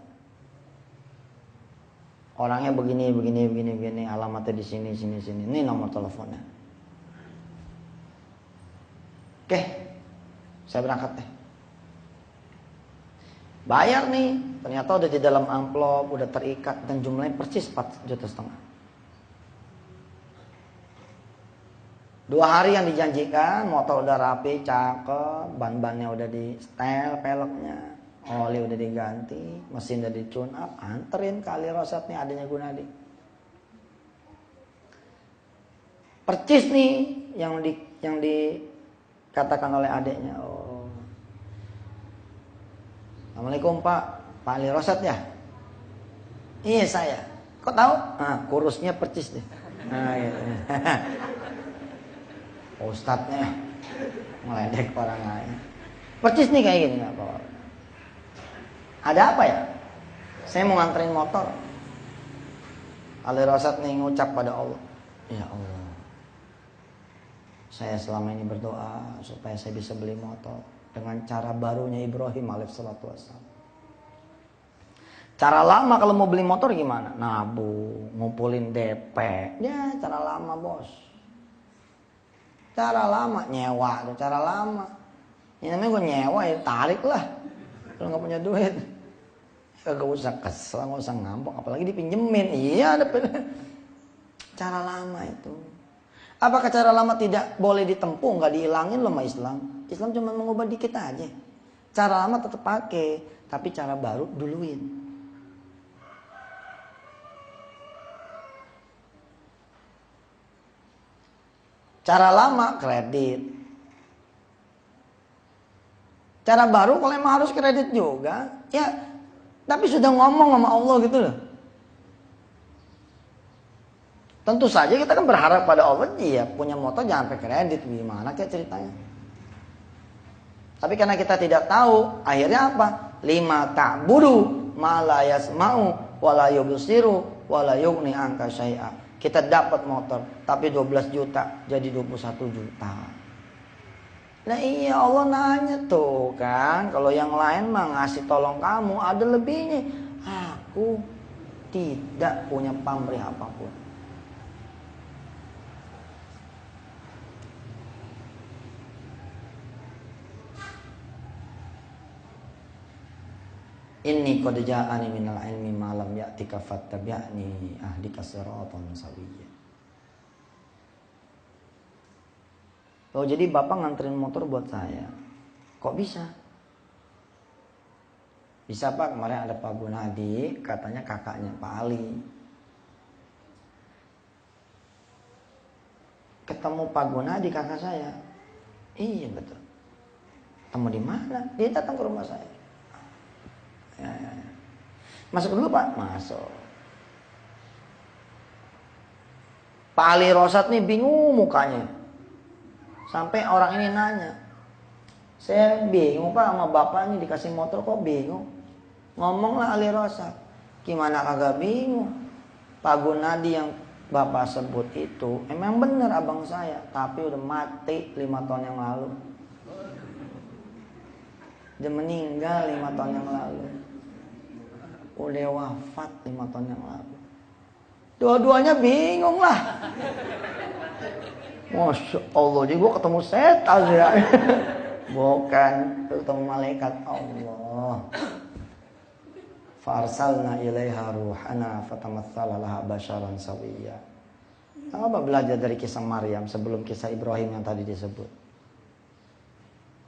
Orangnya begini, alamatnya di sini. Ini nomor teleponnya. Oke, saya berangkat deh. Bayar nih, ternyata udah di dalam amplop, udah terikat dan jumlahnya persis 4,5 juta. 2 hari yang dijanjikan, motor udah rapi, cakep, ban-bannya udah di setel, peleknya, oli udah diganti, mesin udah di tune up, anterin ke Ali Rosad nih, adanya Gunadi. Percis nih yang dikatakan oleh adiknya. Assalamualaikum Pak Ali Rosad ya? Iya saya. Kok tahu? Kurusnya percis deh. Gitu. Ustadznya meledek orang lain. Percis nih kayak gini nggak apa-apa. Ada apa ya? Saya mau nganterin motor. Ali Rosad nih ngucap pada Allah. Ya Allah, saya selama ini berdoa supaya saya bisa beli motor dengan cara barunya Ibrahim alaihissalatu wassalam. Cara lama kalau mau beli motor gimana? Nabung, ngumpulin DP. Ya cara lama bos. Cara lama, nyewa tuh cara lama. Ini namanya gue nyewa ya tarik lah. Kalau gak punya duit. Gak usah kesel, gak usah ngambek. Apalagi dipinjemin. Iya ada cara lama itu. Apakah cara lama tidak boleh ditempuh? Gak dihilangin loh sama Islam. Islam cuma mengubah dikit aja. Cara lama tetap pakai. Tapi cara baru duluin. Cara lama kredit. Cara baru kalau emang harus kredit juga, ya tapi sudah ngomong sama Allah gitu loh. Tentu saja kita kan berharap pada Allah, iya punya motor jangan pakai kredit, gimana kayak ceritanya. Tapi karena kita tidak tahu, akhirnya apa? Lima ta'budu ma la yasma'u wa la yubsiru wa la yughni anka syai'a. Kita dapat motor, tapi 12 juta jadi 21 juta. Nah iya Allah nanya tuh kan, kalau yang lain mah ngasih tolong kamu ada lebihnya. Aku tidak punya pamrih apapun. Inni qad ja'ani minal ilmi ma lam ya'tika fattabi'ni ahdika siratan sawiyya. Oh jadi bapak nganterin motor buat saya. Kok bisa? Bisa Pak, kemarin ada Pak Gunadi, katanya kakaknya Pak Ali. Ketemu Pak Gunadi kakak saya. Iya betul. Ketemu di mana? Dia datang ke rumah saya. Ya. Masuk dulu Pak, masuk. Pak Ali Rosad nih bingung mukanya. Sampai orang ini nanya, saya bingung Pak sama bapak ini dikasih motor kok bingung. Ngomonglah Ali Rosad, gimana kagak bingung. Pak Gunadi yang bapak sebut itu emang bener abang saya, tapi udah mati 5 tahun yang lalu. Dia meninggal 5 tahun yang lalu. Udah wafat 5 tahun yang lalu. Dua-duanya bingung lah. Masya Allah, jadi gue ketemu setan ya. Bukan, ketemu malaikat Allah. Farsalna ilaiha ruhana fatamatsala laha basyaran sawiyya. Apa belajar dari kisah Maryam sebelum kisah Ibrahim yang tadi disebut?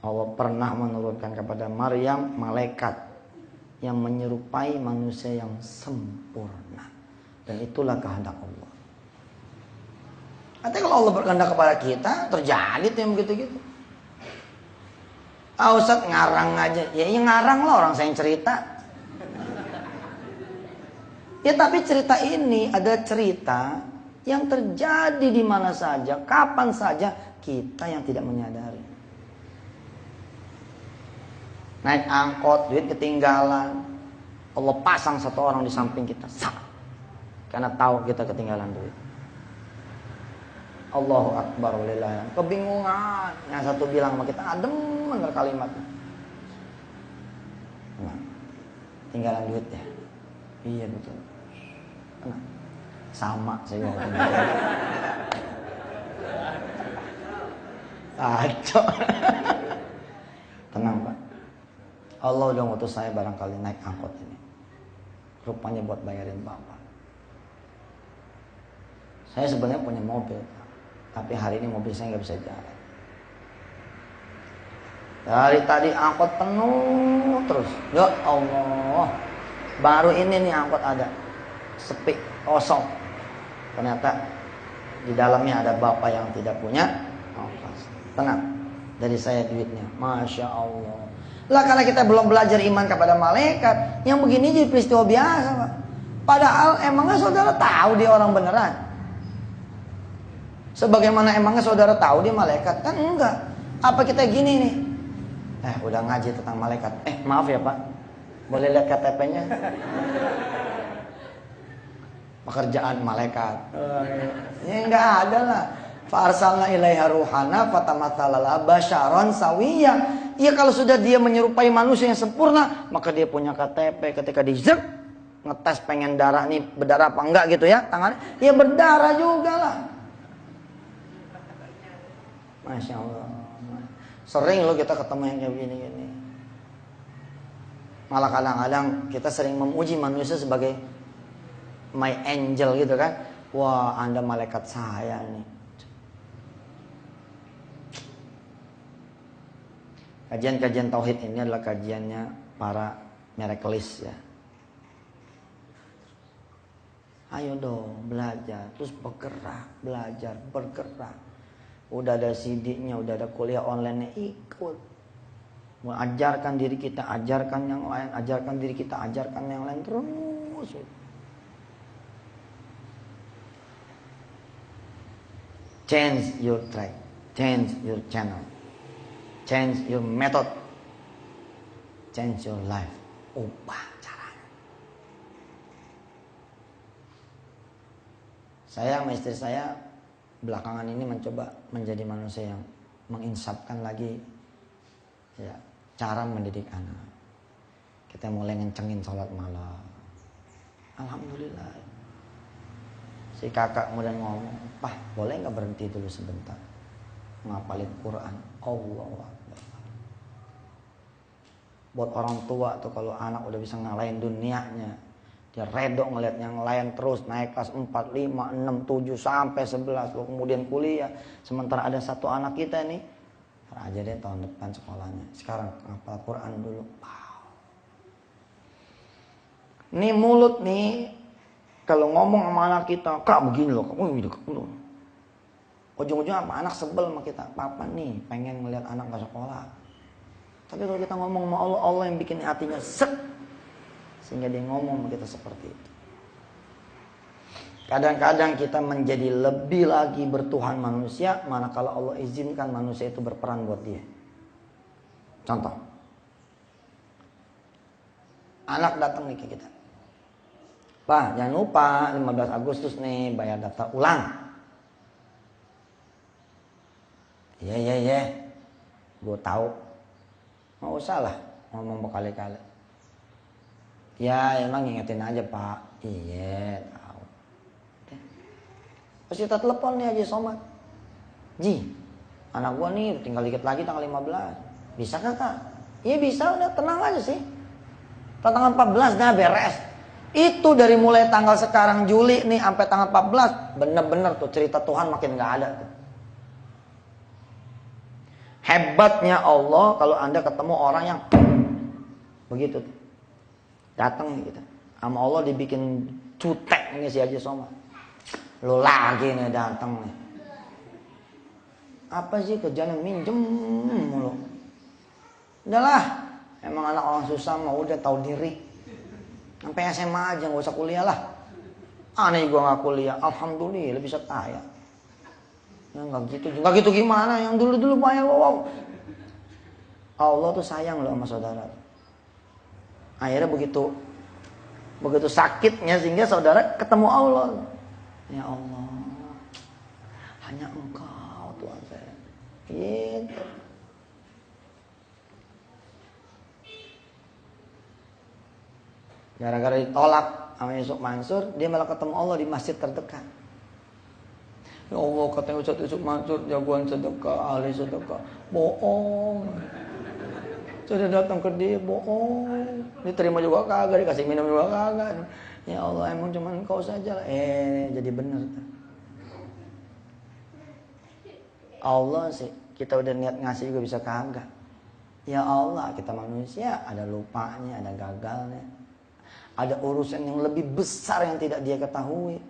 Allah pernah menurunkan kepada Maryam malaikat yang menyerupai manusia yang sempurna. Dan itulah kehendak Allah. Artinya kalau Allah berkehendak kepada kita, terjadi tuh yang begitu-gitu. Ustaz ngarang aja. Ya ngarang lah, orang saya yang cerita. Ya tapi cerita ini ada cerita yang terjadi di mana saja, kapan saja, kita yang tidak menyadari. Naik angkot, duit ketinggalan. Allah pasang satu orang di samping kita. Karena tahu kita ketinggalan duit. Allahu Akbar walillah. Kebingungan. Yang satu bilang sama kita, adem bener kalimatnya. Nah, tinggalan duit ya. Iya betul. Nah, sama saya mau Kacau. Tenang Pak. Allah udah ngutus saya barangkali naik angkot ini. Rupanya buat bayarin Bapak. Saya sebenarnya punya mobil, tapi hari ini mobil saya nggak bisa jalan. Dari tadi angkot penuh terus. Ya Allah. Baru ini nih angkot ada sepi, kosong. Ternyata di dalamnya ada bapak yang tidak punya ongkos. Tenang, dari saya duitnya. Masya Allah. Lah karena kita belum belajar iman kepada malaikat, yang begini jadi peristiwa biasa Pak. Padahal emangnya saudara tahu dia orang beneran? Sebagaimana emangnya saudara tahu dia malaikat? Kan enggak. Apa kita gini nih? Udah ngaji tentang malaikat. Maaf ya Pak, boleh lihat KTP-nya? Pekerjaan malaikat. Ya enggak ada lah. Farsalna ilaiha ruhana fatamatsala basyaron sawiyya. Ya kalau sudah dia menyerupai manusia yang sempurna, maka dia punya KTP. Ketika dizek ngetes pengen darah nih, berdarah apa enggak gitu ya tangannya, ya berdarah juga lah. Masya Allah. Sering loh kita ketemu yang kayak gini-gini. Malah kadang-kadang kita sering memuji manusia sebagai my angel gitu kan. Wah, Anda malaikat saya nih. Kajian-kajian tauhid ini adalah kajiannya para miraculous ya. Ayo dong belajar, terus bergerak, belajar, bergerak. Udah ada CD-nya, udah ada kuliah online-nya, ikut. Mengajarkan diri kita, ajarkan yang lain, ajarkan diri kita, ajarkan yang lain terus. Change your track, change your channel, change your method, change your life. Ubah caranya. Saya sama istri saya belakangan ini mencoba menjadi manusia yang menginsapkan lagi ya, cara mendidik anak. Kita mulai ngencengin sholat malam. Alhamdulillah. Si kakak kemudian ngomong, "Pak, boleh nggak berhenti dulu sebentar ngapalin Quran?" Allahu Akbar. Buat orang tua tuh kalau anak udah bisa ngalahin dunianya, dia redo ngeliat yang lain terus naik kelas 4, 5, 6, 7 sampai 11 lo kemudian kuliah. Sementara ada satu anak kita nih, aja deh tahun depan sekolahnya. Sekarang ngapal Quran dulu. Wow. Nih mulut nih kalau ngomong sama anak kita, "Kak begini loh, kamu gitu loh." Ujung-ujungnya apa? Anak sebel sama kita. Papa nih pengen ngeliat anak gak sekolah. Tapi kalau kita ngomong sama Allah, Allah yang bikin hatinya set. Sehingga dia ngomong sama kita seperti itu. Kadang-kadang kita menjadi lebih lagi bertuhan manusia, manakala Allah izinkan manusia itu berperan buat dia. Contoh. Anak datang nih ke kita. "Pak, jangan lupa 15 Agustus nih bayar daftar ulang." Iya. Gue tahu. Nggak usah lah ngomong berkali-kali. Ya emang ngingetin aja Pak. Iya tahu. Terus kita telepon nih Haji Somad. "Ji, anak gue nih tinggal dikit lagi tanggal 15. Bisa kakak? Iya bisa, udah tenang aja sih. Tanggal 14 dah beres. Itu dari mulai tanggal sekarang Juli nih sampai tanggal 14 bener-bener tuh cerita Tuhan makin gak ada tuh. Hebatnya Allah kalau Anda ketemu orang yang begitu tuh. Datang gitu. Sama Allah dibikin cutek nih si Haji Somad. Lo lagi nih datang nih. Apa sih kerjaan yang minjem mulu? Udahlah, emang anak orang susah mah udah tahu diri. Sampai SMA aja gak usah kuliah lah. Aneh gua gak kuliah, alhamdulillah bisa kaya. Ya gak gitu gimana? Yang dulu banyak wow. Allah tuh sayang loh sama saudara. Akhirnya begitu sakitnya sehingga saudara ketemu Allah. Ya Allah, hanya Engkau Tuhan saya. Gitu. Gara-gara ditolak sama Yusuf Mansur, dia malah ketemu Allah di masjid terdekat. Ya Allah, katanya Ustaz Yusuf Mansur jagoan sedekah, ahli sedekah. Bohong. Sudah datang ke dia, bohong. Diterima juga kagak, dikasih minum juga kagak. Ya Allah, emang cuma Engkau saja lah. Jadi benar. Allah sih, kita udah niat ngasih juga bisa kagak. Ya Allah, kita manusia ada lupanya, ada gagalnya. Ada urusan yang lebih besar yang tidak dia ketahui.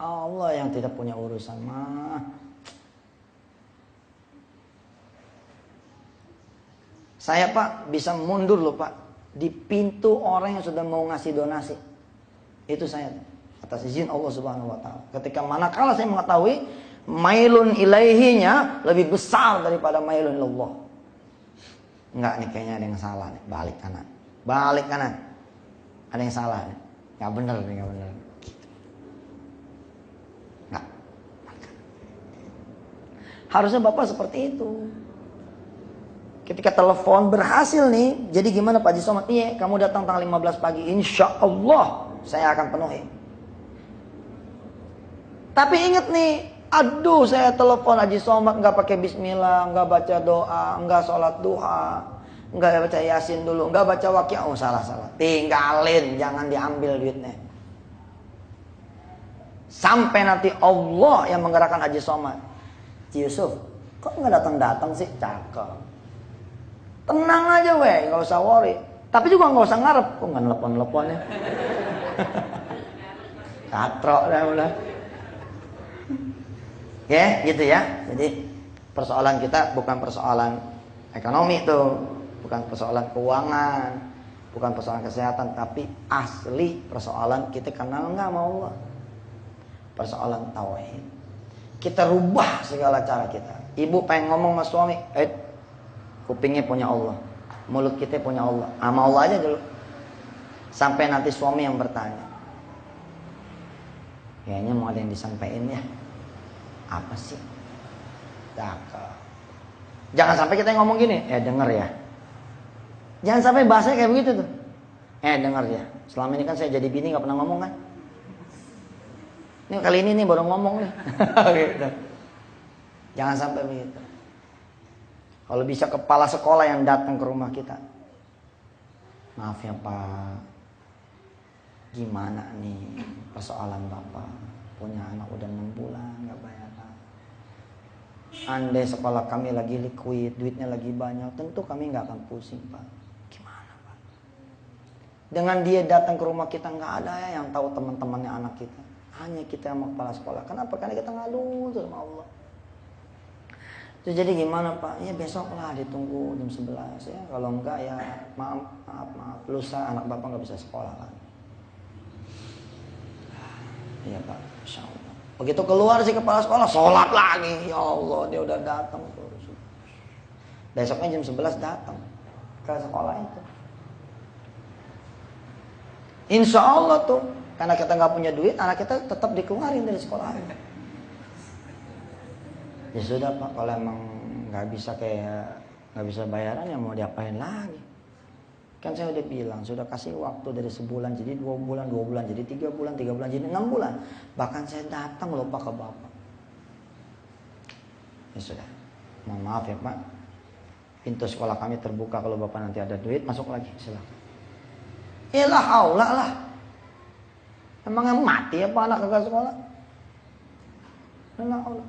Allah yang tidak punya urusan mah. Saya Pak bisa mundur loh Pak di pintu orang yang sudah mau ngasih donasi. Itu saya atas izin Allah Subhanahu wa taala. Ketika manakala saya mengetahui mailun ilaihinya lebih besar daripada mailun ilallah. Enggak nih, kayaknya ada yang salah nih. Balik kanan. Ada yang salah nih. Enggak benar nih, enggak benar. Enggak. Harusnya Bapak seperti itu. Ketika telepon berhasil nih, jadi gimana Pak Haji Somad? Iya, kamu datang tanggal 15 pagi, insya Allah saya akan penuhi. Tapi ingat nih, aduh saya telepon Haji Somad nggak pakai Bismillah, nggak baca doa, nggak sholat duha, nggak baca Yasin dulu, nggak baca Waqiah. Oh salah, tinggalin, jangan diambil duitnya. Sampai nanti Allah yang menggerakkan Haji Somad. Yusuf, kok nggak datang sih? Cakep. Tenang aja weh, nggak usah worry. Tapi juga nggak usah ngarep. Kok nggak telepon-teleponnya? Katrok dah udah. Ya, gitu ya. Jadi persoalan kita bukan persoalan ekonomi tuh, bukan persoalan keuangan, bukan persoalan kesehatan, tapi asli persoalan kita kenal nggak sama Allah. Persoalan tauhid. Kita rubah segala cara kita. Ibu pengen ngomong sama suami, kupingnya punya Allah, mulut kita punya Allah, sama Allah aja dulu. Sampai nanti suami yang bertanya, kayaknya mau ada yang disampaikan ya. Apa sih? Jangan sampai kita ngomong gini, denger ya. Jangan sampai bahasanya kayak begitu tuh. Denger ya. Selama ini kan saya jadi bini nggak pernah ngomong kan. Ini kali ini nih baru ngomong nih. Gitu. Jangan sampai begitu. Kalau bisa kepala sekolah yang datang ke rumah kita. Maaf ya Pak, gimana nih persoalan Bapak? Punya anak udah 6 bulan gak bayar. Andai sekolah kami lagi liquid, duitnya lagi banyak, tentu kami gak akan pusing Pak. Gimana Pak? Dengan dia datang ke rumah kita gak ada ya yang tahu teman-temannya anak kita. Hanya kita yang mau kepala sekolah. Kenapa? Karena kita ngadu sama Allah. Jadi gimana Pak? Ya besok lah, ditunggu jam 11 ya. Kalau enggak ya maaf. Lusa anak Bapak nggak bisa sekolah kan. Iya Pak, Insya Allah. Begitu keluar sih kepala sekolah, sholat lagi. Ya Allah, dia udah datang. Besoknya jam 11 datang ke sekolah itu. Insya Allah tuh, karena kita nggak punya duit, anak kita tetap dikeluarin dari sekolah. Ya sudah Pak, kalau emang nggak bisa bayaran ya mau diapain lagi? Kan saya udah bilang, sudah kasih waktu dari sebulan jadi 2 bulan, jadi 3 bulan, jadi 6 bulan. Bahkan saya datang loh Pak ke Bapak. Ya sudah, mohon maaf ya Pak. Pintu sekolah kami terbuka, kalau Bapak nanti ada duit masuk lagi, silakan. Ilah aula lah. Emangnya mati apa anak kagak sekolah? Ilah aula.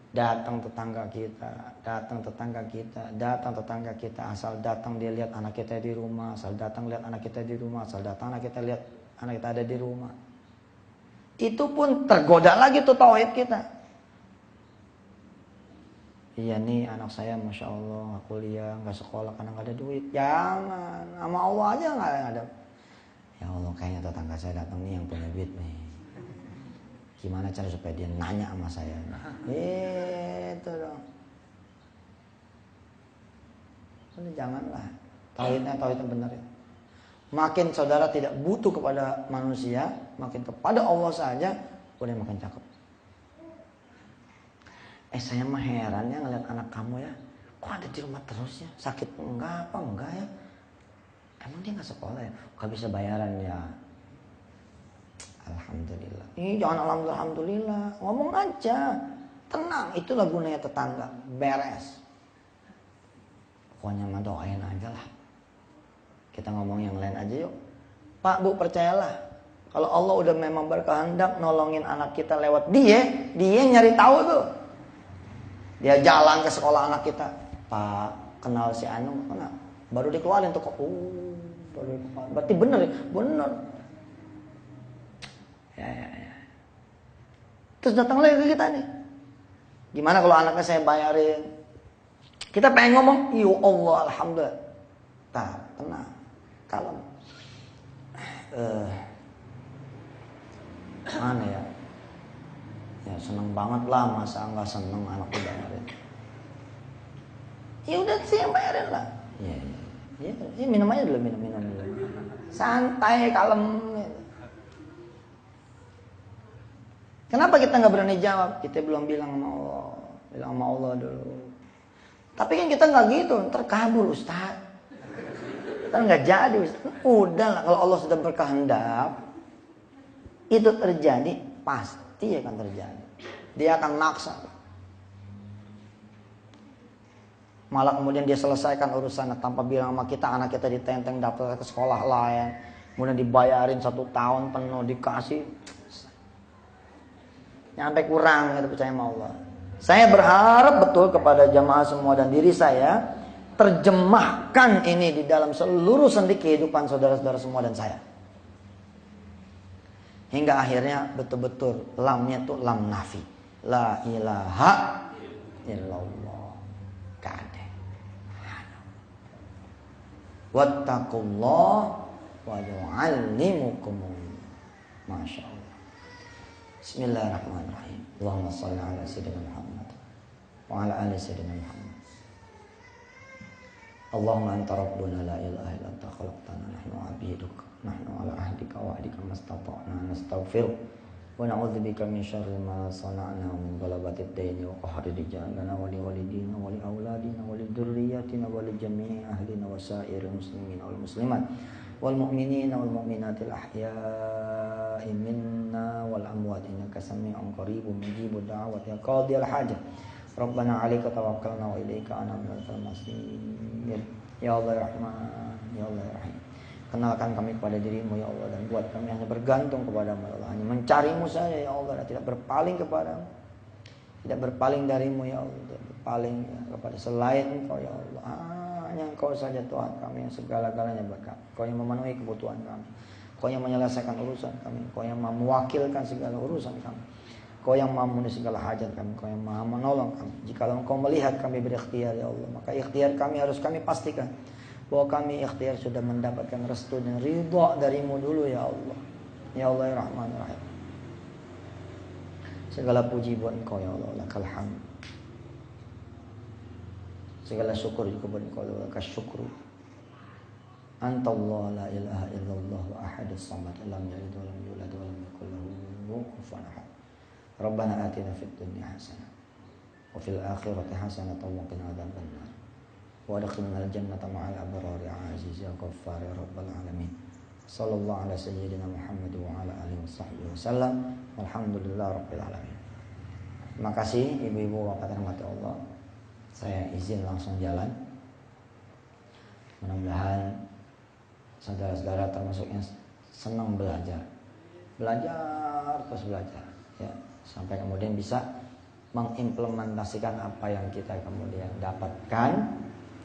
Datang tetangga kita, asal datang dia lihat anak kita di rumah, asal datang lihat anak kita di rumah, asal datang anak kita lihat anak kita ada di rumah. Itu pun tergoda lagi tuh tauhid kita. Iya nih anak saya Masya Allah gak kuliah, gak sekolah karena gak ada duit. Jangan, sama Allah aja gak ada. Ya Allah kayaknya tetangga saya datang nih yang punya duit nih. Gimana cara supaya dia nanya sama saya? Itu dong. Jadi janganlah. Tauhidnya benar ya. Makin saudara tidak butuh kepada manusia, makin kepada Allah saja, udah makin cakep. Saya mah heran ya ngeliat anak kamu ya. Kok ada di rumah terus ya? Sakit enggak apa enggak ya? Emang dia gak sekolah ya? Gak bisa bayaran ya? Alhamdulillah. Jangan alhamdulillah. Ngomong aja. Tenang. Itulah gunanya tetangga. Beres. Pokoknya mah doain aja lah. Kita ngomong yang lain aja yuk. Pak, Bu, percayalah. Kalau Allah udah memang berkehendak nolongin anak kita lewat dia nyari tahu tuh. Dia jalan ke sekolah anak kita. Pak, kenal si Anu? Kenal. Baru dikeluarin tuh kok. Baru dikeluarin. Berarti bener ya? Bener. Ya. Terus datang lagi ke kita nih. Gimana kalau anaknya saya bayarin? Kita pengen ngomong, ya Allah, alhamdulillah. Tenang, kalem. Mana ya? Ya seneng banget lah, masa nggak seneng anak dibayarin. Ya udah sih yang bayarin lah. Ya minum aja dulu, minum dulu. Santai, kalem. Kenapa kita nggak berani jawab? Kita belum bilang sama Allah. Bilang sama Allah dulu. Tapi kan kita nggak gitu, terkabul Ustaz. Kita nggak jadi Ustaz. Udah lah, kalau Allah sudah berkehendak, itu terjadi, pasti akan terjadi. Dia akan maksa. Malah kemudian dia selesaikan urusannya tanpa bilang sama kita, anak kita ditenteng daftar ke sekolah lain, kemudian dibayarin 1 tahun penuh, dikasih. Sampai kurang, kita percaya sama Allah. Saya berharap betul kepada jamaah semua dan diri saya, terjemahkan ini di dalam seluruh sendi kehidupan saudara-saudara semua dan saya. Hingga akhirnya betul-betul lamnya tuh lam nafi. La ilaha illallah. Kade. Wattaqullah wa yu'allimukumullah. Masya Allah. Bismillahirrahmanirrahim. Allahumma salli ala sayyidina Muhammad wa ala ali sayyidina Muhammad. Allahumma anta rabbuna la ilaha illa anta khalaqtana nahnu 'abiduka nahnu ala ahdika wa ahdika mastata'na nastaghfiruk wa na'udzubika min syarri ma sana'na min ghalabati ad-daini wa qahri rijalina wa li walidina wa li auladina wa li dzurriyyatina wa li jami'i ahlina wa sa'iril muslimin wal muslimat wal mu'minina wal mu'minatil ahya'i minna wal amwat innaka sami'un qaribun mujibud da'wat ya qadiyal hajat Rabbana 'alaika tawakkalna wa ilaika anabna al-masir ya Allah Rahman ya Allah Rahim. Kenalkan kami kepada dirimu ya Allah dan buat kami hanya bergantung kepadamu ya Allah, hanya mencarimu saja ya Allah dan tidak berpaling kepadamu, tidak berpaling darimu ya Allah, tidak berpaling ya, kepada selain Engkau ya Allah. Hanya Engkau saja Tuhan kami yang segala-galanya buat kami. Engkau yang memenuhi kebutuhan kami, Engkau yang menyelesaikan urusan kami, Engkau yang mewakilkan segala urusan kami, Engkau yang memenuhi segala hajat kami, Engkau yang maha menolong kami. Jikalau Engkau melihat kami berikhtiar ya Allah, maka ikhtiar kami harus kami pastikan bahwa kami ikhtiar sudah mendapatkan restu dan ridha darimu dulu ya Allah. Ya Allah ya Rahman ya Rahim. Segala puji buat Engkau ya Allah, lakal hamd. Segala syukur juga buat Engkau ya Allah, lakal syukru. Anta Allah la ilaha illallah wa ahadus samad lam yalid wa lam yulad wa lam yakul lahu kufuwan ahad. Rabbana atina fid dunya hasanah wa fil akhirati hasanah wa qina adzabannar. Wa adkhilna al-jannata ma'al abrari aziz ya ghaffar ya rabbal alamin. Sallallahu ala sayyidina Muhammad wa ala alihi wasallam. Walhamdulillahirabbil alamin. Terima kasih ibu-ibu bapak rahmati Allah. Saya izin langsung jalan. Mudah-mudahan saudara-saudara termasuk yang senang belajar terus belajar ya, sampai kemudian bisa mengimplementasikan apa yang kita kemudian dapatkan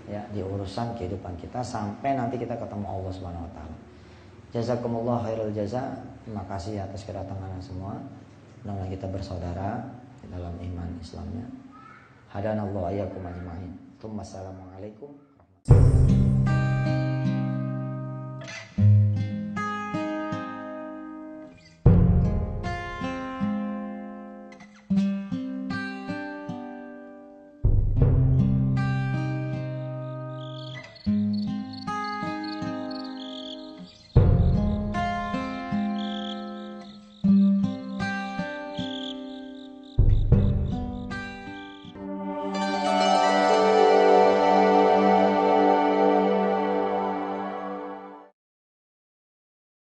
ya di urusan kehidupan kita sampai nanti kita ketemu Allah Subhanahu wa taala. Jazakumullah khairul jaza. Terima kasih atas kedatangan semua. Mudah-mudahan kita bersaudara di dalam iman Islamnya. Hadanallahu iyyakum ajmain. Assalamualaikum warahmatullahi wabarakatuh.